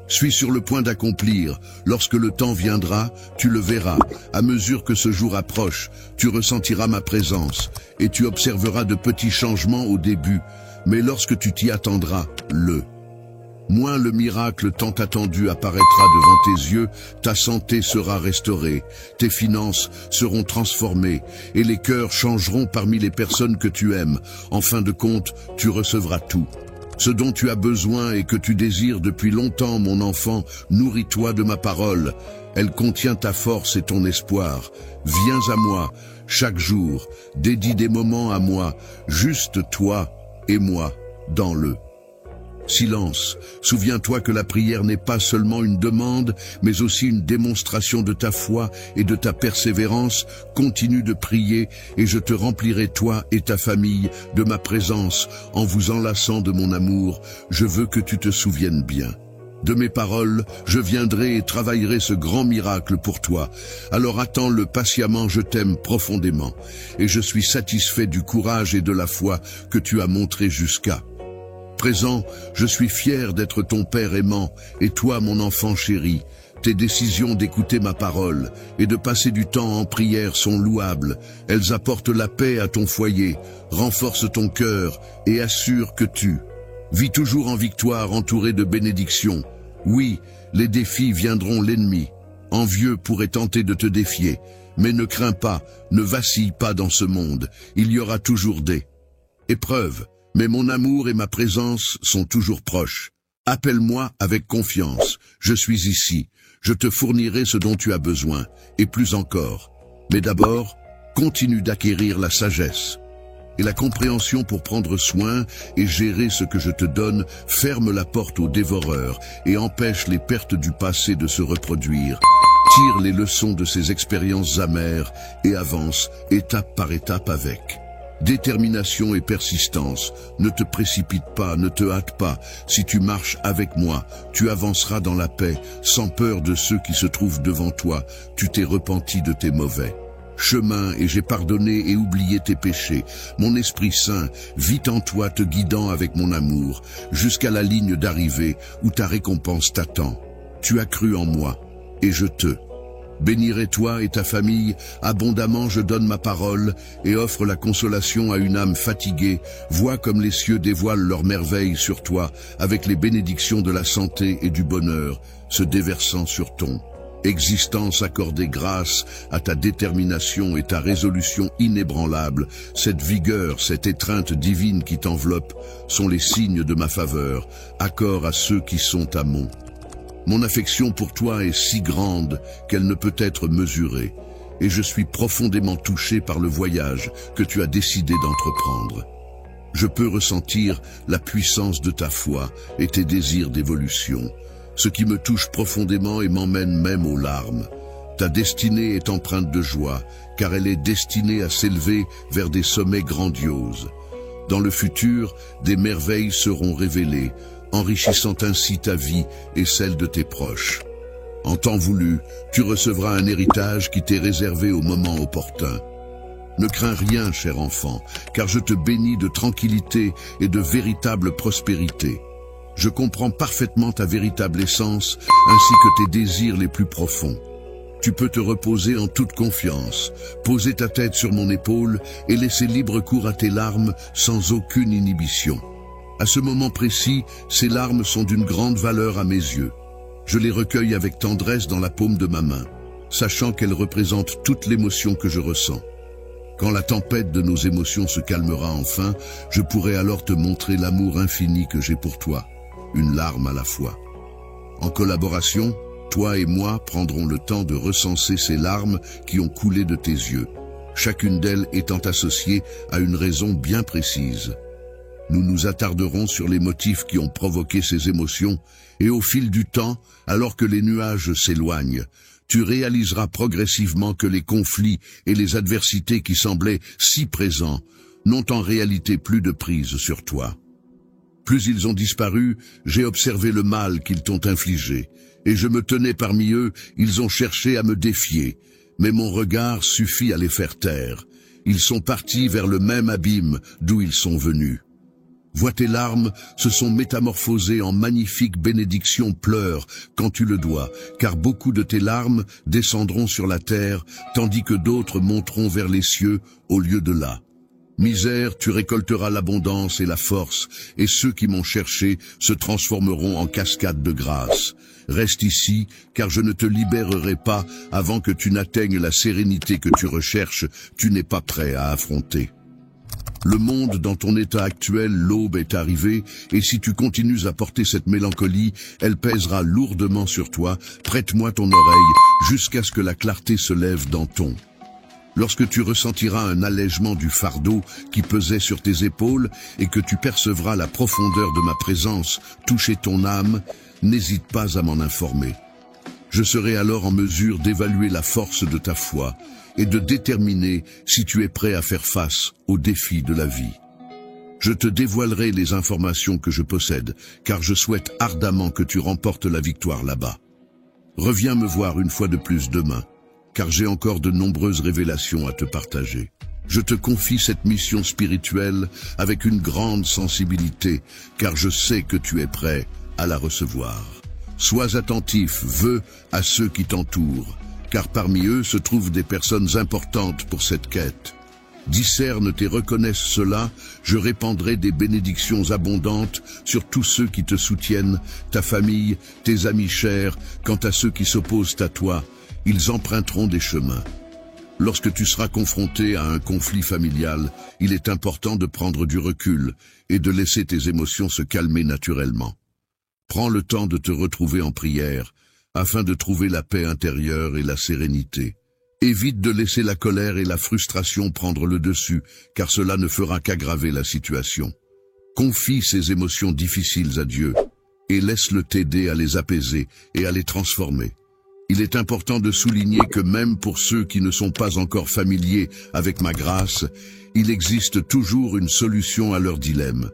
suis sur le point d'accomplir. Lorsque le temps viendra, tu le verras. À mesure que ce jour approche, tu ressentiras ma présence et tu observeras de petits changements au début. Mais lorsque tu t'y attendras, le miracle tant attendu apparaîtra devant tes yeux. Ta santé sera restaurée, tes finances seront transformées et les cœurs changeront parmi les personnes que tu aimes. En fin de compte, tu recevras tout ce dont tu as besoin et que tu désires depuis longtemps. Mon enfant, nourris-toi de ma parole. Elle contient ta force et ton espoir. Viens à moi chaque jour, dédie des moments à moi, juste toi et moi, dans le silence. Souviens-toi que la prière n'est pas seulement une demande, mais aussi une démonstration de ta foi et de ta persévérance. Continue de prier et je te remplirai, toi et ta famille, de ma présence en vous enlaçant de mon amour. Je veux que tu te souviennes bien de mes paroles. Je viendrai et travaillerai ce grand miracle pour toi. Alors attends-le patiemment. Je t'aime profondément et je suis satisfait du courage et de la foi que tu as montré jusqu'à présent. Je suis fier d'être ton père aimant et toi, mon enfant chéri. Tes décisions d'écouter ma parole et de passer du temps en prière sont louables. Elles apportent la paix à ton foyer, renforcent ton cœur et assurent que tu vis toujours en victoire, entouré de bénédictions. Oui, les défis viendront, l'ennemi envieux pourrait tenter de te défier, mais ne crains pas, ne vacille pas dans ce monde. Il y aura toujours des épreuves, mais mon amour et ma présence sont toujours proches. Appelle-moi avec confiance, je suis ici, je te fournirai ce dont tu as besoin, et plus encore. Mais d'abord, continue d'acquérir la sagesse et la compréhension pour prendre soin et gérer ce que je te donne. Ferme la porte aux dévoreurs et empêche les pertes du passé de se reproduire. Tire les leçons de ces expériences amères et avance étape par étape avec détermination et persistance. Ne te précipite pas, ne te hâte pas. Si tu marches avec moi, tu avanceras dans la paix, sans peur de ceux qui se trouvent devant toi. Tu t'es repenti de tes mauvais chemins et j'ai pardonné et oublié tes péchés. Mon Esprit Saint vit en toi, te guidant avec mon amour, jusqu'à la ligne d'arrivée où ta récompense t'attend. Tu as cru en moi, et je te bénirai toi et ta famille, abondamment je donne ma parole et offre la consolation à une âme fatiguée. Vois comme les cieux dévoilent leurs merveilles sur toi, avec les bénédictions de la santé et du bonheur, se déversant sur ton existence. Accordée grâce à ta détermination et ta résolution inébranlable. Cette vigueur, cette étreinte divine qui t'enveloppe sont les signes de ma faveur. Accord à ceux qui sont à mon affection pour toi est si grande qu'elle ne peut être mesurée, et je suis profondément touché par le voyage que tu as décidé d'entreprendre. Je peux ressentir la puissance de ta foi et tes désirs d'évolution, ce qui me touche profondément et m'emmène même aux larmes. Ta destinée est empreinte de joie, car elle est destinée à s'élever vers des sommets grandioses. Dans le futur, des merveilles seront révélées, enrichissant ainsi ta vie et celle de tes proches. En temps voulu, tu recevras un héritage qui t'est réservé au moment opportun. Ne crains rien, cher enfant, car je te bénis de tranquillité et de véritable prospérité. Je comprends parfaitement ta véritable essence, ainsi que tes désirs les plus profonds. Tu peux te reposer en toute confiance, poser ta tête sur mon épaule et laisser libre cours à tes larmes sans aucune inhibition. À ce moment précis, ces larmes sont d'une grande valeur à mes yeux. Je les recueille avec tendresse dans la paume de ma main, sachant qu'elles représentent toute l'émotion que je ressens. Quand la tempête de nos émotions se calmera enfin, je pourrai alors te montrer l'amour infini que j'ai pour toi, une larme à la fois. En collaboration, toi et moi prendrons le temps de recenser ces larmes qui ont coulé de tes yeux, chacune d'elles étant associée à une raison bien précise. Nous nous attarderons sur les motifs qui ont provoqué ces émotions, et au fil du temps, alors que les nuages s'éloignent, tu réaliseras progressivement que les conflits et les adversités qui semblaient si présents n'ont en réalité plus de prise sur toi. Plus ils ont disparu, j'ai observé le mal qu'ils t'ont infligé, et je me tenais parmi eux. Ils ont cherché à me défier, mais mon regard suffit à les faire taire. Ils sont partis vers le même abîme d'où ils sont venus. Vois tes larmes se sont métamorphosées en magnifiques bénédictions. Pleure quand tu le dois, car beaucoup de tes larmes descendront sur la terre, tandis que d'autres monteront vers les cieux au lieu de là. Misère, tu récolteras l'abondance et la force, et ceux qui m'ont cherché se transformeront en cascades de grâce. Reste ici, car je ne te libérerai pas avant que tu n'atteignes la sérénité que tu recherches. Tu n'es pas prêt à affronter le monde dans ton état actuel. L'aube est arrivée, et si tu continues à porter cette mélancolie, elle pèsera lourdement sur toi. Prête-moi ton oreille jusqu'à ce que la clarté se lève dans ton. Lorsque tu ressentiras un allègement du fardeau qui pesait sur tes épaules et que tu percevras la profondeur de ma présence toucher ton âme, n'hésite pas à m'en informer. Je serai alors en mesure d'évaluer la force de ta foi et de déterminer si tu es prêt à faire face aux défis de la vie. Je te dévoilerai les informations que je possède, car je souhaite ardemment que tu remportes la victoire là-bas. Reviens me voir une fois de plus demain, car j'ai encore de nombreuses révélations à te partager. Je te confie cette mission spirituelle avec une grande sensibilité, car je sais que tu es prêt à la recevoir. Sois attentif, à ceux qui t'entourent, car parmi eux se trouvent des personnes importantes pour cette quête. Discerne et reconnaisse cela, je répandrai des bénédictions abondantes sur tous ceux qui te soutiennent, ta famille, tes amis chers. Quant à ceux qui s'opposent à toi, ils emprunteront des chemins. Lorsque tu seras confronté à un conflit familial, il est important de prendre du recul et de laisser tes émotions se calmer naturellement. Prends le temps de te retrouver en prière, afin de trouver la paix intérieure et la sérénité. Évite de laisser la colère et la frustration prendre le dessus, car cela ne fera qu'aggraver la situation. Confie ces émotions difficiles à Dieu, et laisse-le t'aider à les apaiser et à les transformer. Il est important de souligner que même pour ceux qui ne sont pas encore familiers avec ma grâce, il existe toujours une solution à leurs dilemmes.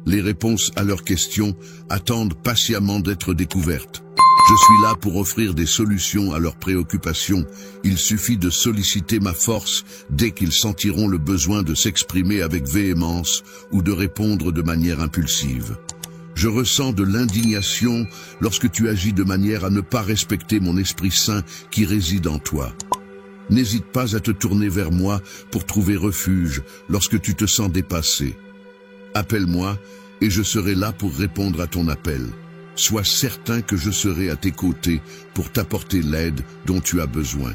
Les réponses à leurs questions attendent patiemment d'être découvertes. Je suis là pour offrir des solutions à leurs préoccupations. Il suffit de solliciter ma force dès qu'ils sentiront le besoin de s'exprimer avec véhémence ou de répondre de manière impulsive. Je ressens de l'indignation lorsque tu agis de manière à ne pas respecter mon Esprit Saint qui réside en toi. N'hésite pas à te tourner vers moi pour trouver refuge lorsque tu te sens dépassé. Appelle-moi et je serai là pour répondre à ton appel. Sois certain que je serai à tes côtés pour t'apporter l'aide dont tu as besoin.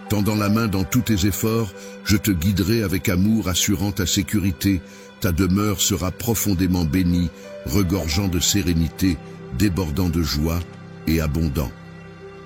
Tendant la main dans tous tes efforts, je te guiderai avec amour, assurant ta sécurité. Ta demeure sera profondément bénie, regorgeant de sérénité, débordant de joie et abondant.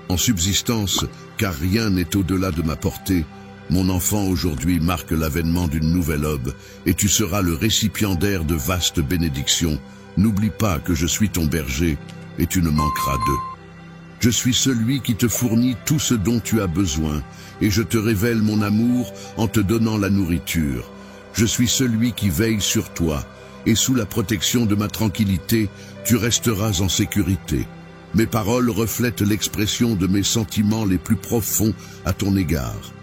En subsistance, car rien n'est au-delà de ma portée, mon enfant aujourd'hui marque l'avènement d'une nouvelle aube, et tu seras le récipiendaire de vastes bénédictions. N'oublie pas que je suis ton berger, et tu ne manqueras d'eux. Je suis celui qui te fournit tout ce dont tu as besoin, et je te révèle mon amour en te donnant la nourriture. Je suis celui qui veille sur toi, et sous la protection de ma tranquillité, tu resteras en sécurité. Mes paroles reflètent l'expression de mes sentiments les plus profonds à ton égard.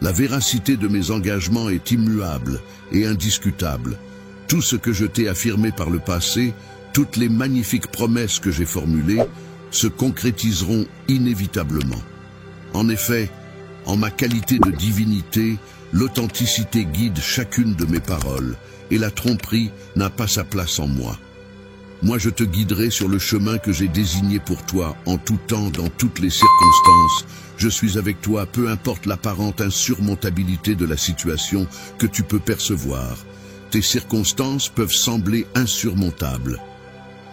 La véracité de mes engagements est immuable et indiscutable. Tout ce que je t'ai affirmé par le passé, toutes les magnifiques promesses que j'ai formulées, se concrétiseront inévitablement. En effet, en ma qualité de divinité, l'authenticité guide chacune de mes paroles, et la tromperie n'a pas sa place en moi. Moi je te guiderai sur le chemin que j'ai désigné pour toi, en tout temps, dans toutes les circonstances. Je suis avec toi, peu importe l'apparente insurmontabilité de la situation que tu peux percevoir. Tes circonstances peuvent sembler insurmontables.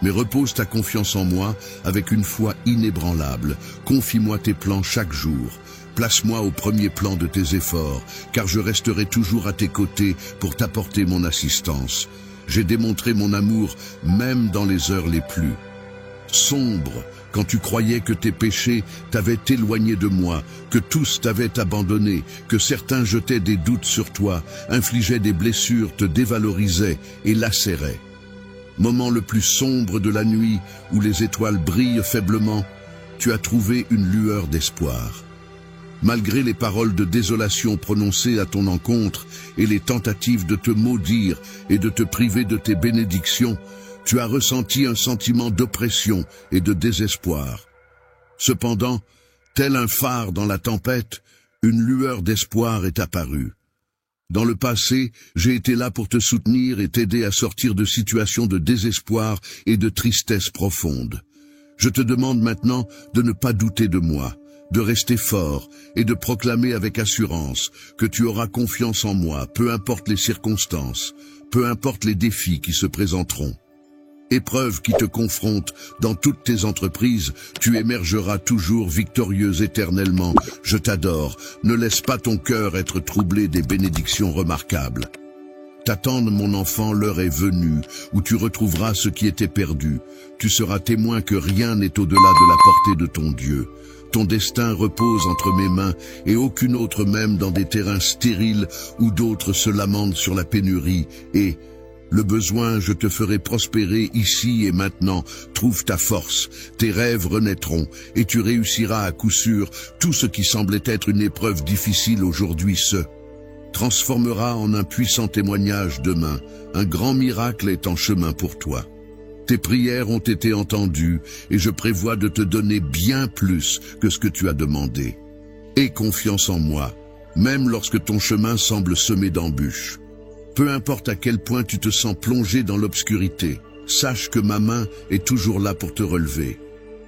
Mais repose ta confiance en moi avec une foi inébranlable. Confie-moi tes plans chaque jour. Place-moi au premier plan de tes efforts, car je resterai toujours à tes côtés pour t'apporter mon assistance. J'ai démontré mon amour même dans les heures les plus sombres, quand tu croyais que tes péchés t'avaient éloigné de moi, que tous t'avaient abandonné, que certains jetaient des doutes sur toi, infligeaient des blessures, te dévalorisaient et lacéraient. Moment le plus sombre de la nuit, où les étoiles brillent faiblement, tu as trouvé une lueur d'espoir. Malgré les paroles de désolation prononcées à ton encontre et les tentatives de te maudire et de te priver de tes bénédictions, tu as ressenti un sentiment d'oppression et de désespoir. Cependant, tel un phare dans la tempête, une lueur d'espoir est apparue. Dans le passé, j'ai été là pour te soutenir et t'aider à sortir de situations de désespoir et de tristesse profonde. Je te demande maintenant de ne pas douter de moi, de rester fort et de proclamer avec assurance que tu auras confiance en moi, peu importe les circonstances, peu importe les défis qui se présenteront. Épreuve qui te confronte dans toutes tes entreprises, tu émergeras toujours victorieux éternellement. Je t'adore, ne laisse pas ton cœur être troublé des bénédictions remarquables. T'attendre, mon enfant, l'heure est venue, où tu retrouveras ce qui était perdu. Tu seras témoin que rien n'est au-delà de la portée de ton Dieu. Ton destin repose entre mes mains, et aucune autre même dans des terrains stériles où d'autres se lamentent sur la pénurie, et le besoin, je te ferai prospérer ici et maintenant. Trouve ta force, tes rêves renaîtront, et tu réussiras à coup sûr. Tout ce qui semblait être une épreuve difficile aujourd'hui se transformera en un puissant témoignage demain. Un grand miracle est en chemin pour toi. Tes prières ont été entendues, et je prévois de te donner bien plus que ce que tu as demandé. Aie confiance en moi, même lorsque ton chemin semble semé d'embûches. Peu importe à quel point tu te sens plongé dans l'obscurité, sache que ma main est toujours là pour te relever.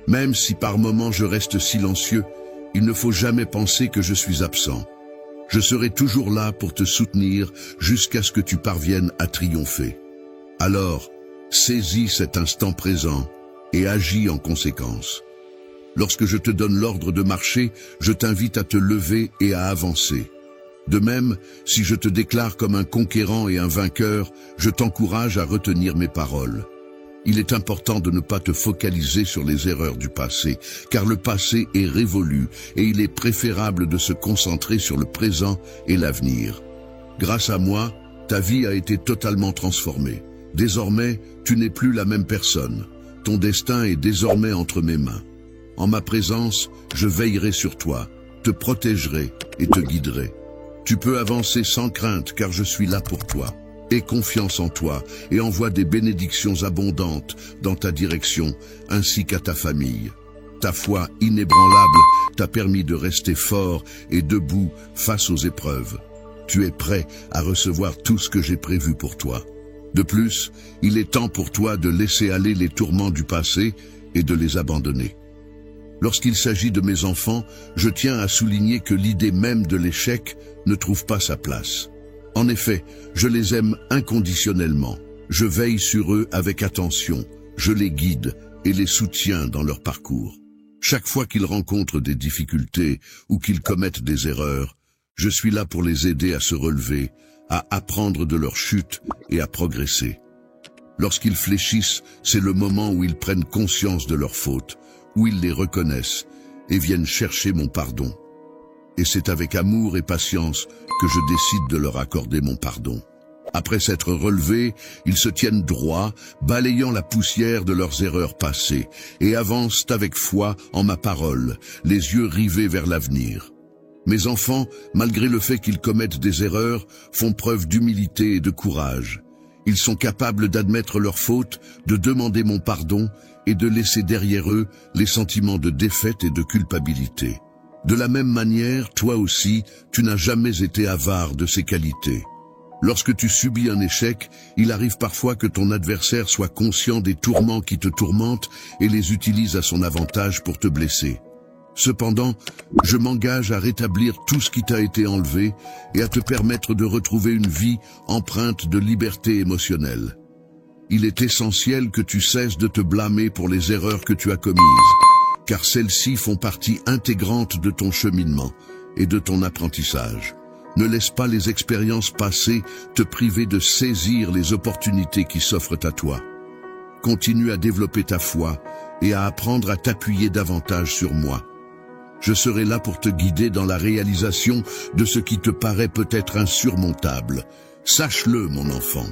Même si par moments je reste silencieux, il ne faut jamais penser que je suis absent. Je serai toujours là pour te soutenir jusqu'à ce que tu parviennes à triompher. Alors, saisis cet instant présent et agis en conséquence. Lorsque je te donne l'ordre de marcher, je t'invite à te lever et à avancer. De même, si je te déclare comme un conquérant et un vainqueur, je t'encourage à retenir mes paroles. Il est important de ne pas te focaliser sur les erreurs du passé, car le passé est révolu et il est préférable de se concentrer sur le présent et l'avenir. Grâce à moi, ta vie a été totalement transformée. Désormais, tu n'es plus la même personne. Ton destin est désormais entre mes mains. En ma présence, je veillerai sur toi, te protégerai et te guiderai. Tu peux avancer sans crainte car je suis là pour toi. Aie confiance en toi et envoie des bénédictions abondantes dans ta direction ainsi qu'à ta famille. Ta foi inébranlable t'a permis de rester fort et debout face aux épreuves. Tu es prêt à recevoir tout ce que j'ai prévu pour toi. De plus, il est temps pour toi de laisser aller les tourments du passé et de les abandonner. Lorsqu'il s'agit de mes enfants, je tiens à souligner que l'idée même de l'échec ne trouve pas sa place. En effet, je les aime inconditionnellement. Je veille sur eux avec attention, je les guide et les soutiens dans leur parcours. Chaque fois qu'ils rencontrent des difficultés ou qu'ils commettent des erreurs, je suis là pour les aider à se relever, à apprendre de leur chute et à progresser. Lorsqu'ils fléchissent, c'est le moment où ils prennent conscience de leurs fautes, où ils les reconnaissent et viennent chercher mon pardon. Et c'est avec amour et patience que je décide de leur accorder mon pardon. Après s'être relevés, ils se tiennent droits, balayant la poussière de leurs erreurs passées, et avancent avec foi en ma parole, les yeux rivés vers l'avenir. Mes enfants, malgré le fait qu'ils commettent des erreurs, font preuve d'humilité et de courage. Ils sont capables d'admettre leurs fautes, de demander mon pardon et de laisser derrière eux les sentiments de défaite et de culpabilité. De la même manière, toi aussi, tu n'as jamais été avare de ces qualités. Lorsque tu subis un échec, il arrive parfois que ton adversaire soit conscient des tourments qui te tourmentent et les utilise à son avantage pour te blesser. Cependant, je m'engage à rétablir tout ce qui t'a été enlevé et à te permettre de retrouver une vie empreinte de liberté émotionnelle. Il est essentiel que tu cesses de te blâmer pour les erreurs que tu as commises, car celles-ci font partie intégrante de ton cheminement et de ton apprentissage. Ne laisse pas les expériences passées te priver de saisir les opportunités qui s'offrent à toi. Continue à développer ta foi et à apprendre à t'appuyer davantage sur moi. Je serai là pour te guider dans la réalisation de ce qui te paraît peut-être insurmontable. Sache-le, mon enfant.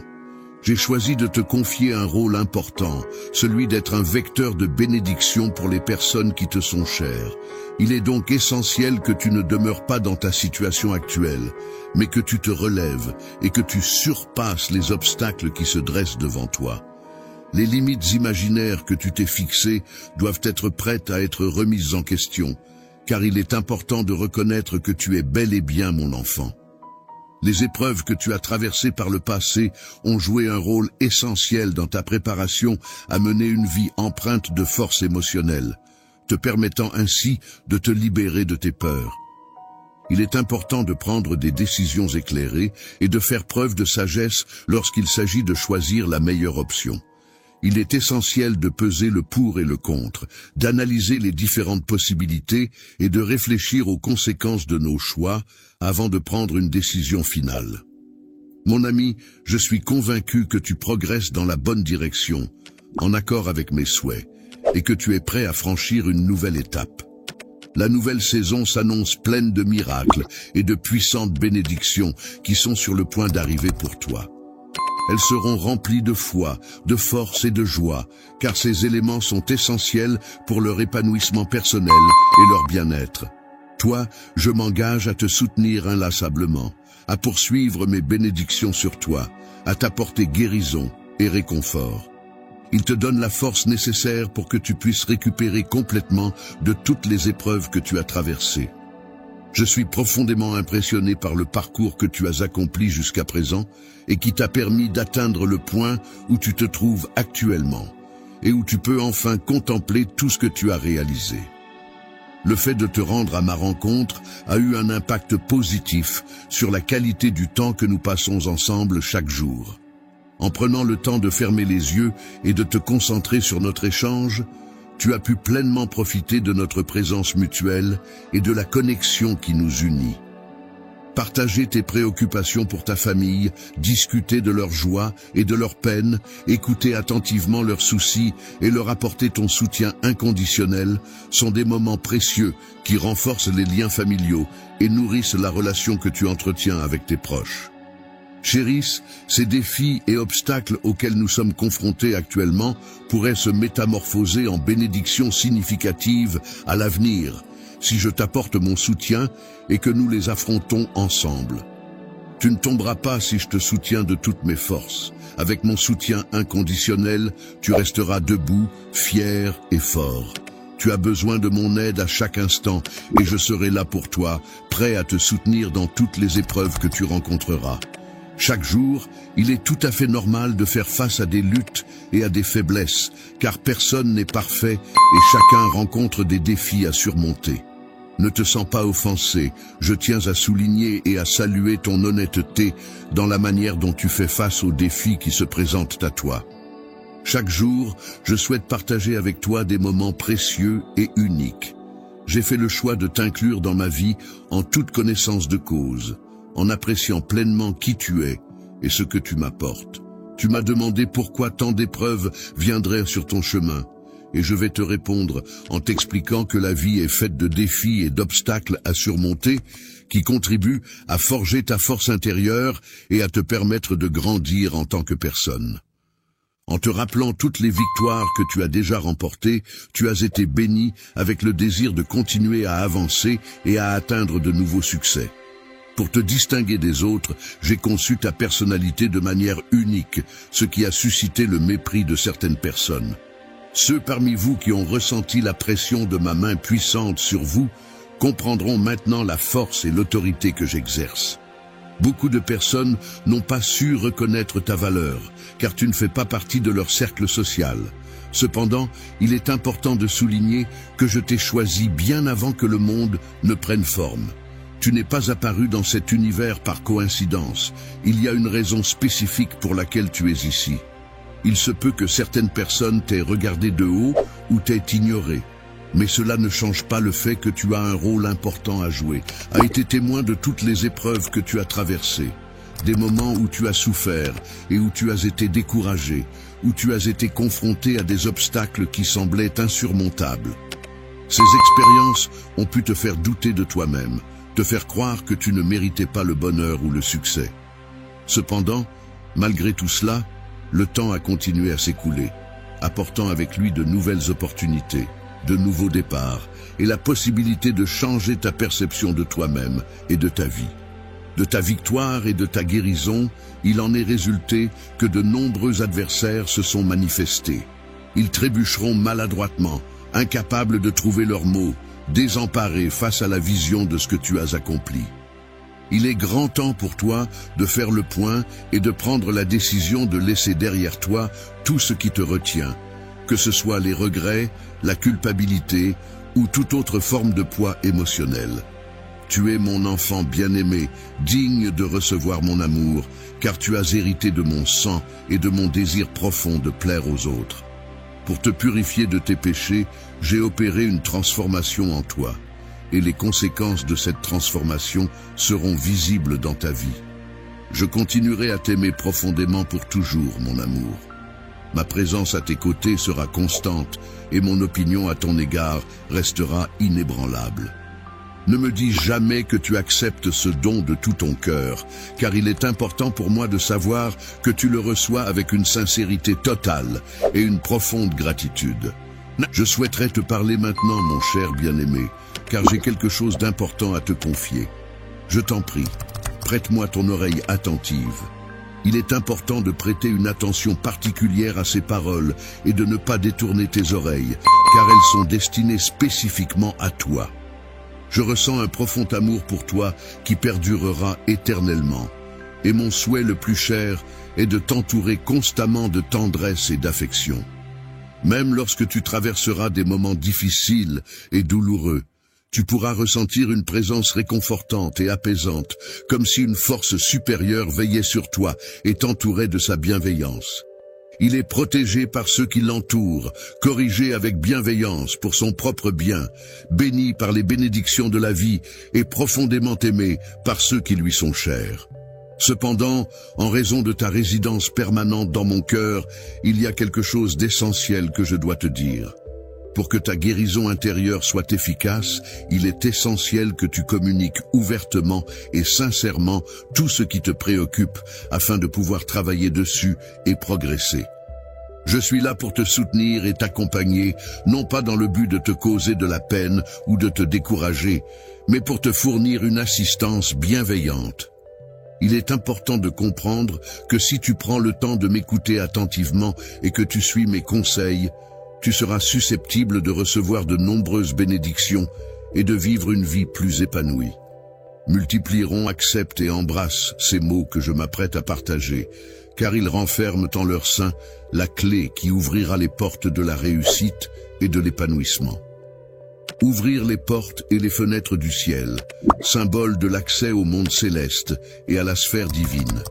J'ai choisi de te confier un rôle important, celui d'être un vecteur de bénédiction pour les personnes qui te sont chères. Il est donc essentiel que tu ne demeures pas dans ta situation actuelle, mais que tu te relèves et que tu surpasses les obstacles qui se dressent devant toi. Les limites imaginaires que tu t'es fixées doivent être prêtes à être remises en question, car il est important de reconnaître que tu es bel et bien mon enfant. Les épreuves que tu as traversées par le passé ont joué un rôle essentiel dans ta préparation à mener une vie empreinte de force émotionnelle, te permettant ainsi de te libérer de tes peurs. Il est important de prendre des décisions éclairées et de faire preuve de sagesse lorsqu'il s'agit de choisir la meilleure option. Il est essentiel de peser le pour et le contre, d'analyser les différentes possibilités et de réfléchir aux conséquences de nos choix avant de prendre une décision finale. Mon ami, je suis convaincu que tu progresses dans la bonne direction, en accord avec mes souhaits, et que tu es prêt à franchir une nouvelle étape. La nouvelle saison s'annonce pleine de miracles et de puissantes bénédictions qui sont sur le point d'arriver pour toi. Elles seront remplies de foi, de force et de joie, car ces éléments sont essentiels pour leur épanouissement personnel et leur bien-être. Toi, je m'engage à te soutenir inlassablement, à poursuivre mes bénédictions sur toi, à t'apporter guérison et réconfort. Il te donne la force nécessaire pour que tu puisses récupérer complètement de toutes les épreuves que tu as traversées. Je suis profondément impressionné par le parcours que tu as accompli jusqu'à présent et qui t'a permis d'atteindre le point où tu te trouves actuellement et où tu peux enfin contempler tout ce que tu as réalisé. Le fait de te rendre à ma rencontre a eu un impact positif sur la qualité du temps que nous passons ensemble chaque jour. En prenant le temps de fermer les yeux et de te concentrer sur notre échange, tu as pu pleinement profiter de notre présence mutuelle et de la connexion qui nous unit. Partager tes préoccupations pour ta famille, discuter de leurs joies et de leurs peines, écouter attentivement leurs soucis et leur apporter ton soutien inconditionnel sont des moments précieux qui renforcent les liens familiaux et nourrissent la relation que tu entretiens avec tes proches. Chéris, ces défis et obstacles auxquels nous sommes confrontés actuellement pourraient se métamorphoser en bénédictions significatives à l'avenir, si je t'apporte mon soutien et que nous les affrontons ensemble. Tu ne tomberas pas si je te soutiens de toutes mes forces. Avec mon soutien inconditionnel, tu resteras debout, fier et fort. Tu as besoin de mon aide à chaque instant et je serai là pour toi, prêt à te soutenir dans toutes les épreuves que tu rencontreras. Chaque jour, il est tout à fait normal de faire face à des luttes et à des faiblesses, car personne n'est parfait et chacun rencontre des défis à surmonter. Ne te sens pas offensé, je tiens à souligner et à saluer ton honnêteté dans la manière dont tu fais face aux défis qui se présentent à toi. Chaque jour, je souhaite partager avec toi des moments précieux et uniques. J'ai fait le choix de t'inclure dans ma vie en toute connaissance de cause, en appréciant pleinement qui tu es et ce que tu m'apportes. Tu m'as demandé pourquoi tant d'épreuves viendraient sur ton chemin, et je vais te répondre en t'expliquant que la vie est faite de défis et d'obstacles à surmonter qui contribuent à forger ta force intérieure et à te permettre de grandir en tant que personne. En te rappelant toutes les victoires que tu as déjà remportées, tu as été béni avec le désir de continuer à avancer et à atteindre de nouveaux succès. Pour te distinguer des autres, j'ai conçu ta personnalité de manière unique, ce qui a suscité le mépris de certaines personnes. Ceux parmi vous qui ont ressenti la pression de ma main puissante sur vous comprendront maintenant la force et l'autorité que j'exerce. Beaucoup de personnes n'ont pas su reconnaître ta valeur, car tu ne fais pas partie de leur cercle social. Cependant, il est important de souligner que je t'ai choisi bien avant que le monde ne prenne forme. Tu n'es pas apparu dans cet univers par coïncidence. Il y a une raison spécifique pour laquelle tu es ici. Il se peut que certaines personnes t'aient regardé de haut ou t'aient ignoré. Mais cela ne change pas le fait que tu as un rôle important à jouer, as été témoin de toutes les épreuves que tu as traversées, des moments où tu as souffert et où tu as été découragé, où tu as été confronté à des obstacles qui semblaient insurmontables. Ces expériences ont pu te faire douter de toi-même, te faire croire que tu ne méritais pas le bonheur ou le succès. Cependant, malgré tout cela, le temps a continué à s'écouler, apportant avec lui de nouvelles opportunités, de nouveaux départs et la possibilité de changer ta perception de toi-même et de ta vie. De ta victoire et de ta guérison, il en est résulté que de nombreux adversaires se sont manifestés. Ils trébucheront maladroitement, incapables de trouver leurs mots, désemparés face à la vision de ce que tu as accompli. Il est grand temps pour toi de faire le point et de prendre la décision de laisser derrière toi tout ce qui te retient, que ce soit les regrets, la culpabilité ou toute autre forme de poids émotionnel. Tu es mon enfant bien-aimé, digne de recevoir mon amour, car tu as hérité de mon sang et de mon désir profond de plaire aux autres. Pour te purifier de tes péchés, j'ai opéré une transformation en toi, et les conséquences de cette transformation seront visibles dans ta vie. Je continuerai à t'aimer profondément pour toujours, mon amour. Ma présence à tes côtés sera constante et mon opinion à ton égard restera inébranlable. Ne me dis jamais que tu acceptes ce don de tout ton cœur, car il est important pour moi de savoir que tu le reçois avec une sincérité totale et une profonde gratitude. Je souhaiterais te parler maintenant, mon cher bien-aimé, car j'ai quelque chose d'important à te confier. Je t'en prie, prête-moi ton oreille attentive. Il est important de prêter une attention particulière à ces paroles et de ne pas détourner tes oreilles, car elles sont destinées spécifiquement à toi. Je ressens un profond amour pour toi qui perdurera éternellement, et mon souhait le plus cher est de t'entourer constamment de tendresse et d'affection. Même lorsque tu traverseras des moments difficiles et douloureux, tu pourras ressentir une présence réconfortante et apaisante, comme si une force supérieure veillait sur toi et t'entourait de sa bienveillance. Il est protégé par ceux qui l'entourent, corrigé avec bienveillance pour son propre bien, béni par les bénédictions de la vie et profondément aimé par ceux qui lui sont chers. Cependant, en raison de ta résidence permanente dans mon cœur, il y a quelque chose d'essentiel que je dois te dire. Pour que ta guérison intérieure soit efficace, il est essentiel que tu communiques ouvertement et sincèrement tout ce qui te préoccupe afin de pouvoir travailler dessus et progresser. Je suis là pour te soutenir et t'accompagner, non pas dans le but de te causer de la peine ou de te décourager, mais pour te fournir une assistance bienveillante. Il est important de comprendre que si tu prends le temps de m'écouter attentivement et que tu suis mes conseils, tu seras susceptible de recevoir de nombreuses bénédictions et de vivre une vie plus épanouie. Multiplieront, accepte et embrasse ces mots que je m'apprête à partager, car ils renferment en leur sein la clé qui ouvrira les portes de la réussite et de l'épanouissement. Ouvrir les portes et les fenêtres du ciel, symbole de l'accès au monde céleste et à la sphère divine,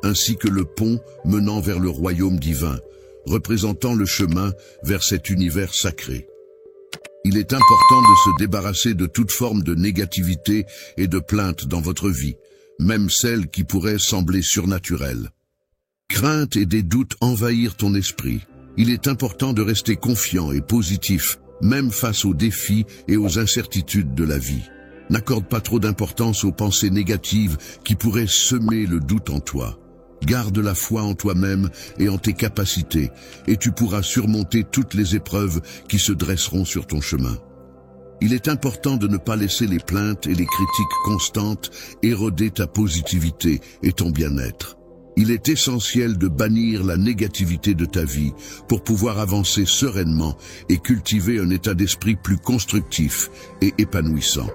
ainsi que le pont menant vers le royaume divin, représentant le chemin vers cet univers sacré. Il est important de se débarrasser de toute forme de négativité et de plainte dans votre vie, même celles qui pourraient sembler surnaturelles. Crainte et des doutes envahir ton esprit. Il est important de rester confiant et positif, même face aux défis et aux incertitudes de la vie. N'accorde pas trop d'importance aux pensées négatives qui pourraient semer le doute en toi. Garde la foi en toi-même et en tes capacités, et tu pourras surmonter toutes les épreuves qui se dresseront sur ton chemin. Il est important de ne pas laisser les plaintes et les critiques constantes éroder ta positivité et ton bien-être. Il est essentiel de bannir la négativité de ta vie pour pouvoir avancer sereinement et cultiver un état d'esprit plus constructif et épanouissant.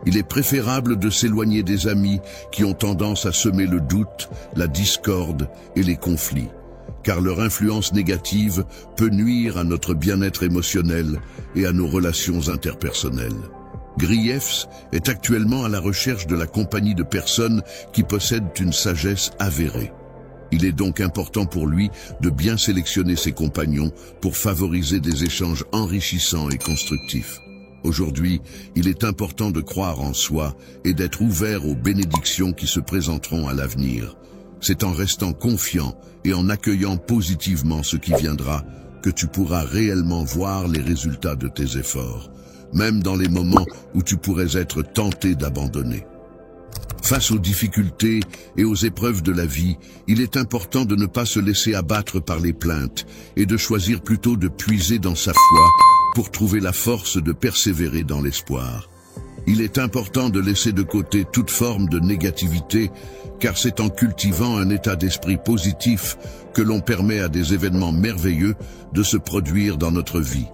Il est préférable de s'éloigner des amis qui ont tendance à semer le doute, la discorde et les conflits, car leur influence négative peut nuire à notre bien-être émotionnel et à nos relations interpersonnelles. Griefs est actuellement à la recherche de la compagnie de personnes qui possèdent une sagesse avérée. Il est donc important pour lui de bien sélectionner ses compagnons pour favoriser des échanges enrichissants et constructifs. Aujourd'hui, il est important de croire en soi et d'être ouvert aux bénédictions qui se présenteront à l'avenir. C'est en restant confiant et en accueillant positivement ce qui viendra que tu pourras réellement voir les résultats de tes efforts, même dans les moments où tu pourrais être tenté d'abandonner. Face aux difficultés et aux épreuves de la vie, il est important de ne pas se laisser abattre par les plaintes et de choisir plutôt de puiser dans sa foi pour trouver la force de persévérer dans l'espoir. Il est important de laisser de côté toute forme de négativité, car c'est en cultivant un état d'esprit positif que l'on permet à des événements merveilleux de se produire dans notre vie.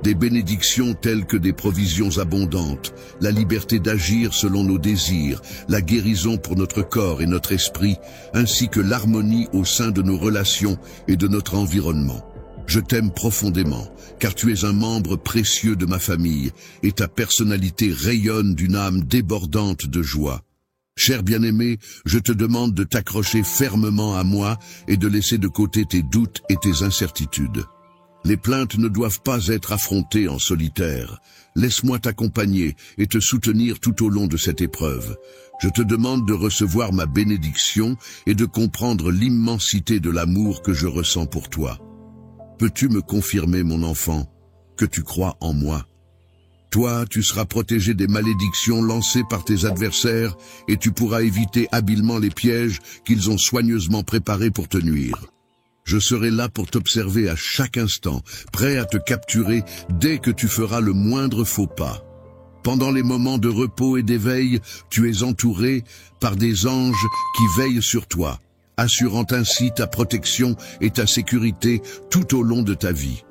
Des bénédictions telles que des provisions abondantes, la liberté d'agir selon nos désirs, la guérison pour notre corps et notre esprit, ainsi que l'harmonie au sein de nos relations et de notre environnement. Je t'aime profondément, car tu es un membre précieux de ma famille, et ta personnalité rayonne d'une âme débordante de joie. Cher bien-aimé, je te demande de t'accrocher fermement à moi et de laisser de côté tes doutes et tes incertitudes. Les plaintes ne doivent pas être affrontées en solitaire. Laisse-moi t'accompagner et te soutenir tout au long de cette épreuve. Je te demande de recevoir ma bénédiction et de comprendre l'immensité de l'amour que je ressens pour toi. Peux-tu me confirmer, mon enfant, que tu crois en moi? Toi, tu seras protégé des malédictions lancées par tes adversaires et tu pourras éviter habilement les pièges qu'ils ont soigneusement préparés pour te nuire. Je serai là pour t'observer à chaque instant, prêt à te capturer dès que tu feras le moindre faux pas. Pendant les moments de repos et d'éveil, tu es entouré par des anges qui veillent sur toi, assurant ainsi ta protection et ta sécurité tout au long de ta vie.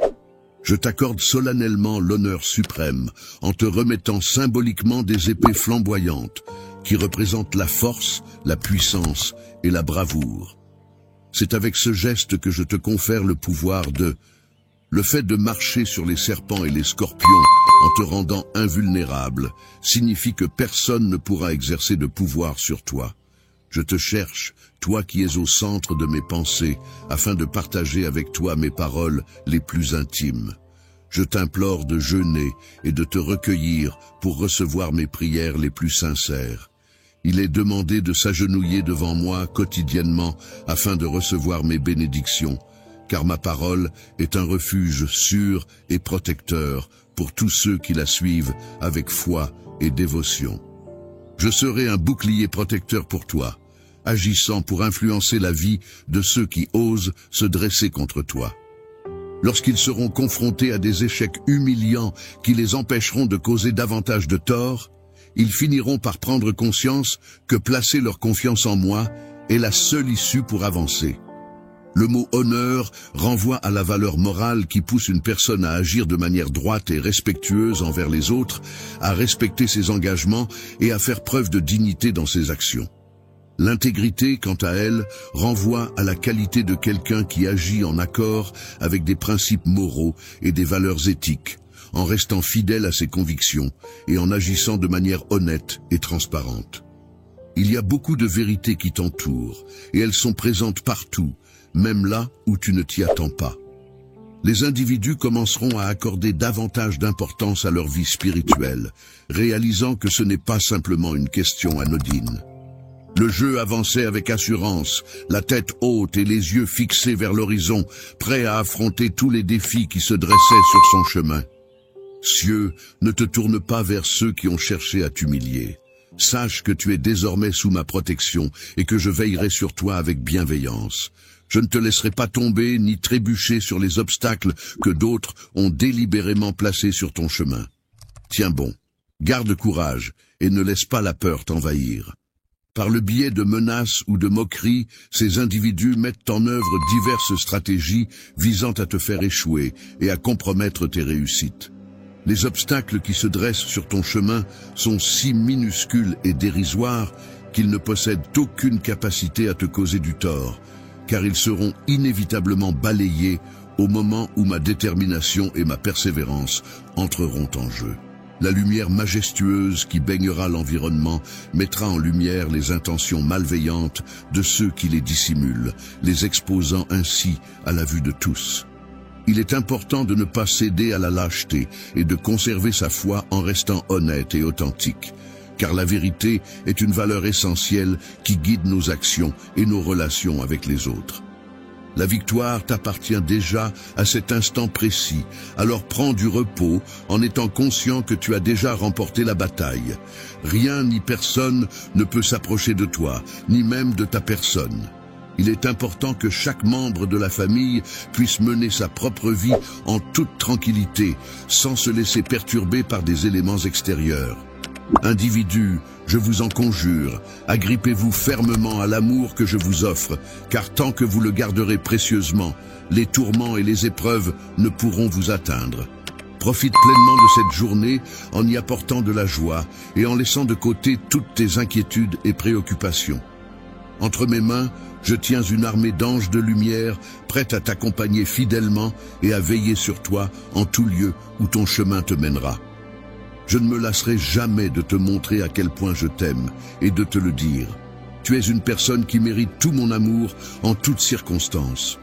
Je t'accorde solennellement l'honneur suprême en te remettant symboliquement des épées flamboyantes qui représentent la force, la puissance et la bravoure. C'est avec ce geste que je te confère le pouvoir de... Le fait de marcher sur les serpents et les scorpions en te rendant invulnérable signifie que personne ne pourra exercer de pouvoir sur toi. Je te cherche, toi qui es au centre de mes pensées, afin de partager avec toi mes paroles les plus intimes. Je t'implore de jeûner et de te recueillir pour recevoir mes prières les plus sincères. Il est demandé de s'agenouiller devant moi quotidiennement afin de recevoir mes bénédictions, car ma parole est un refuge sûr et protecteur pour tous ceux qui la suivent avec foi et dévotion. Je serai un bouclier protecteur pour toi, agissant pour influencer la vie de ceux qui osent se dresser contre toi. Lorsqu'ils seront confrontés à des échecs humiliants qui les empêcheront de causer davantage de tort, ils finiront par prendre conscience que placer leur confiance en moi est la seule issue pour avancer. Le mot honneur renvoie à la valeur morale qui pousse une personne à agir de manière droite et respectueuse envers les autres, à respecter ses engagements et à faire preuve de dignité dans ses actions. L'intégrité, quant à elle, renvoie à la qualité de quelqu'un qui agit en accord avec des principes moraux et des valeurs éthiques, en restant fidèle à ses convictions et en agissant de manière honnête et transparente. Il y a beaucoup de vérités qui t'entourent, et elles sont présentes partout, même là où tu ne t'y attends pas. Les individus commenceront à accorder davantage d'importance à leur vie spirituelle, réalisant que ce n'est pas simplement une question anodine. Le jeu avançait avec assurance, la tête haute et les yeux fixés vers l'horizon, prêt à affronter tous les défis qui se dressaient sur son chemin. Cieux, ne te tourne pas vers ceux qui ont cherché à t'humilier. Sache que tu es désormais sous ma protection et que je veillerai sur toi avec bienveillance. Je ne te laisserai pas tomber ni trébucher sur les obstacles que d'autres ont délibérément placés sur ton chemin. Tiens bon, garde courage et ne laisse pas la peur t'envahir. Par le biais de menaces ou de moqueries, ces individus mettent en œuvre diverses stratégies visant à te faire échouer et à compromettre tes réussites. Les obstacles qui se dressent sur ton chemin sont si minuscules et dérisoires qu'ils ne possèdent aucune capacité à te causer du tort, car ils seront inévitablement balayés au moment où ma détermination et ma persévérance entreront en jeu. La lumière majestueuse qui baignera l'environnement mettra en lumière les intentions malveillantes de ceux qui les dissimulent, les exposant ainsi à la vue de tous. Il est important de ne pas céder à la lâcheté et de conserver sa foi en restant honnête et authentique, car la vérité est une valeur essentielle qui guide nos actions et nos relations avec les autres. La victoire t'appartient déjà à cet instant précis, alors prends du repos en étant conscient que tu as déjà remporté la bataille. Rien ni personne ne peut s'approcher de toi, ni même de ta personne. Il est important que chaque membre de la famille puisse mener sa propre vie en toute tranquillité, sans se laisser perturber par des éléments extérieurs. Individus, je vous en conjure, agrippez-vous fermement à l'amour que je vous offre, car tant que vous le garderez précieusement, les tourments et les épreuves ne pourront vous atteindre. Profite pleinement de cette journée en y apportant de la joie et en laissant de côté toutes tes inquiétudes et préoccupations. Entre mes mains, je tiens une armée d'anges de lumière prête à t'accompagner fidèlement et à veiller sur toi en tout lieu où ton chemin te mènera. Je ne me lasserai jamais de te montrer à quel point je t'aime et de te le dire. Tu es une personne qui mérite tout mon amour en toutes circonstances.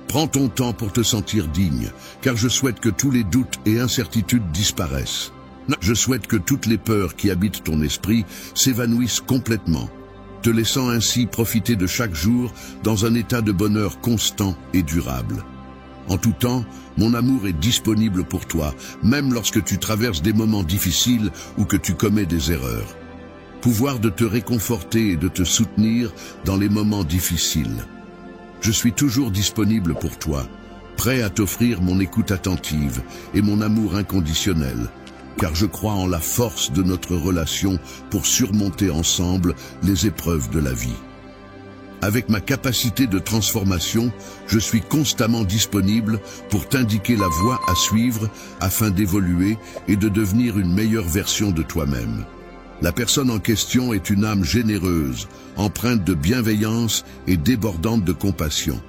Prends ton temps pour te sentir digne, car je souhaite que tous les doutes et incertitudes disparaissent. Je souhaite que toutes les peurs qui habitent ton esprit s'évanouissent complètement, te laissant ainsi profiter de chaque jour dans un état de bonheur constant et durable. En tout temps, mon amour est disponible pour toi, même lorsque tu traverses des moments difficiles ou que tu commets des erreurs. Pouvoir de te réconforter et de te soutenir dans les moments difficiles. Je suis toujours disponible pour toi, prêt à t'offrir mon écoute attentive et mon amour inconditionnel, car je crois en la force de notre relation pour surmonter ensemble les épreuves de la vie. Avec ma capacité de transformation, je suis constamment disponible pour t'indiquer la voie à suivre afin d'évoluer et de devenir une meilleure version de toi-même. La personne en question est une âme généreuse, empreinte de bienveillance et débordante de compassion.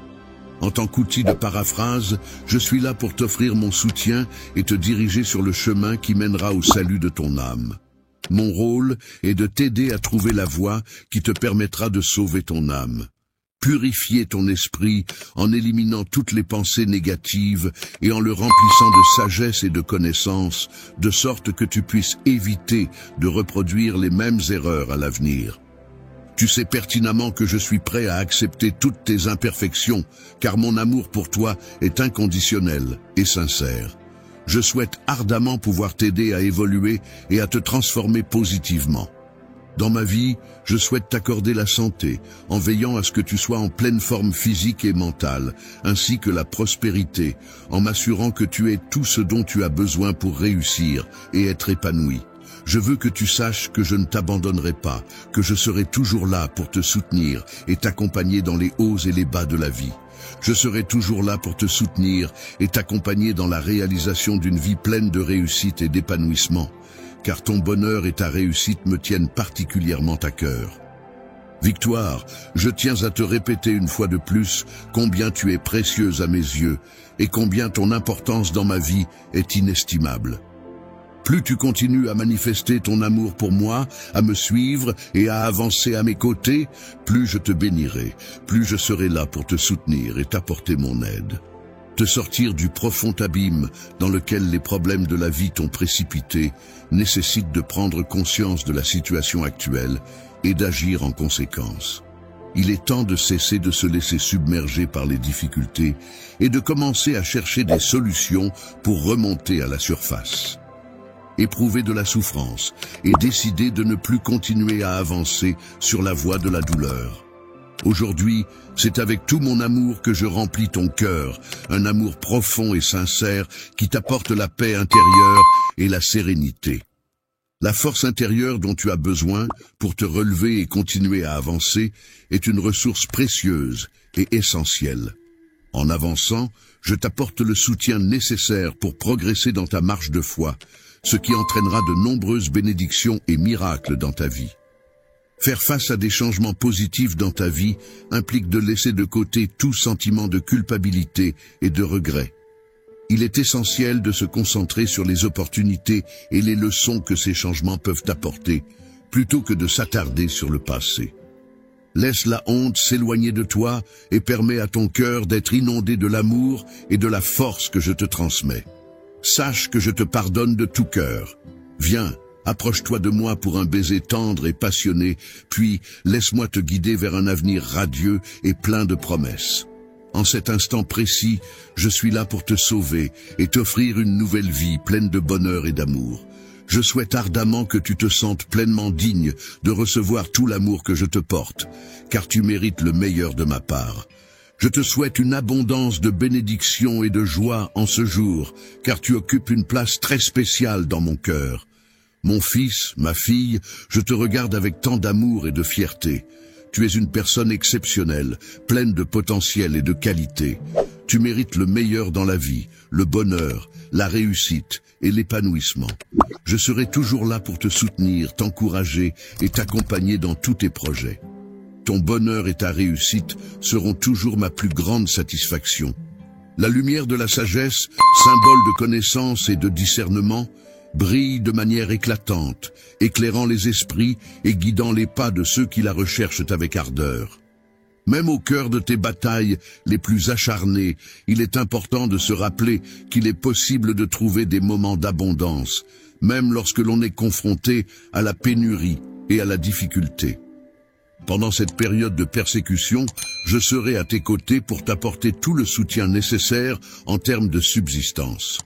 En tant qu'outil de paraphrase, je suis là pour t'offrir mon soutien et te diriger sur le chemin qui mènera au salut de ton âme. Mon rôle est de t'aider à trouver la voie qui te permettra de sauver ton âme. Purifier ton esprit en éliminant toutes les pensées négatives et en le remplissant de sagesse et de connaissance, de sorte que tu puisses éviter de reproduire les mêmes erreurs à l'avenir. Tu sais pertinemment que je suis prêt à accepter toutes tes imperfections, car mon amour pour toi est inconditionnel et sincère. Je souhaite ardemment pouvoir t'aider à évoluer et à te transformer positivement. Dans ma vie, je souhaite t'accorder la santé, en veillant à ce que tu sois en pleine forme physique et mentale, ainsi que la prospérité, en m'assurant que tu aies tout ce dont tu as besoin pour réussir et être épanoui. Je veux que tu saches que je ne t'abandonnerai pas, que je serai toujours là pour te soutenir et t'accompagner dans les hauts et les bas de la vie. Je serai toujours là pour te soutenir et t'accompagner dans la réalisation d'une vie pleine de réussite et d'épanouissement, car ton bonheur et ta réussite me tiennent particulièrement à cœur. Victoire, je tiens à te répéter une fois de plus combien tu es précieuse à mes yeux et combien ton importance dans ma vie est inestimable. Plus tu continues à manifester ton amour pour moi, à me suivre et à avancer à mes côtés, plus je te bénirai, plus je serai là pour te soutenir et t'apporter mon aide. Te sortir du profond abîme dans lequel les problèmes de la vie t'ont précipité nécessite de prendre conscience de la situation actuelle et d'agir en conséquence. Il est temps de cesser de se laisser submerger par les difficultés et de commencer à chercher des solutions pour remonter à la surface. Éprouver de la souffrance et décider de ne plus continuer à avancer sur la voie de la douleur. Aujourd'hui, c'est avec tout mon amour que je remplis ton cœur, un amour profond et sincère qui t'apporte la paix intérieure et la sérénité. La force intérieure dont tu as besoin pour te relever et continuer à avancer est une ressource précieuse et essentielle. En avançant, je t'apporte le soutien nécessaire pour progresser dans ta marche de foi, ce qui entraînera de nombreuses bénédictions et miracles dans ta vie. Faire face à des changements positifs dans ta vie implique de laisser de côté tout sentiment de culpabilité et de regret. Il est essentiel de se concentrer sur les opportunités et les leçons que ces changements peuvent apporter, plutôt que de s'attarder sur le passé. Laisse la honte s'éloigner de toi et permets à ton cœur d'être inondé de l'amour et de la force que je te transmets. Sache que je te pardonne de tout cœur. Viens, approche-toi de moi pour un baiser tendre et passionné, puis laisse-moi te guider vers un avenir radieux et plein de promesses. En cet instant précis, je suis là pour te sauver et t'offrir une nouvelle vie pleine de bonheur et d'amour. Je souhaite ardemment que tu te sentes pleinement digne de recevoir tout l'amour que je te porte, car tu mérites le meilleur de ma part. Je te souhaite une abondance de bénédictions et de joie en ce jour, car tu occupes une place très spéciale dans mon cœur. Mon fils, ma fille, je te regarde avec tant d'amour et de fierté. Tu es une personne exceptionnelle, pleine de potentiel et de qualité. Tu mérites le meilleur dans la vie, le bonheur, la réussite et l'épanouissement. Je serai toujours là pour te soutenir, t'encourager et t'accompagner dans tous tes projets. Ton bonheur et ta réussite seront toujours ma plus grande satisfaction. La lumière de la sagesse, symbole de connaissance et de discernement, brille de manière éclatante, éclairant les esprits et guidant les pas de ceux qui la recherchent avec ardeur. Même au cœur de tes batailles les plus acharnées, il est important de se rappeler qu'il est possible de trouver des moments d'abondance, même lorsque l'on est confronté à la pénurie et à la difficulté. Pendant cette période de persécution, je serai à tes côtés pour t'apporter tout le soutien nécessaire en termes de subsistance.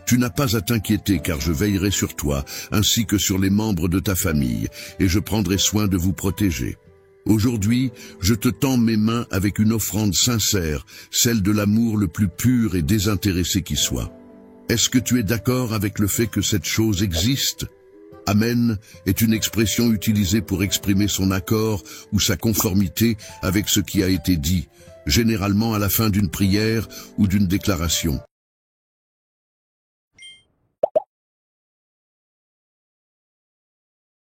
Tu n'as pas à t'inquiéter car je veillerai sur toi, ainsi que sur les membres de ta famille, et je prendrai soin de vous protéger. Aujourd'hui, je te tends mes mains avec une offrande sincère, celle de l'amour le plus pur et désintéressé qui soit. Est-ce que tu es d'accord avec le fait que cette chose existe ? Amen est une expression utilisée pour exprimer son accord ou sa conformité avec ce qui a été dit, généralement à la fin d'une prière ou d'une déclaration.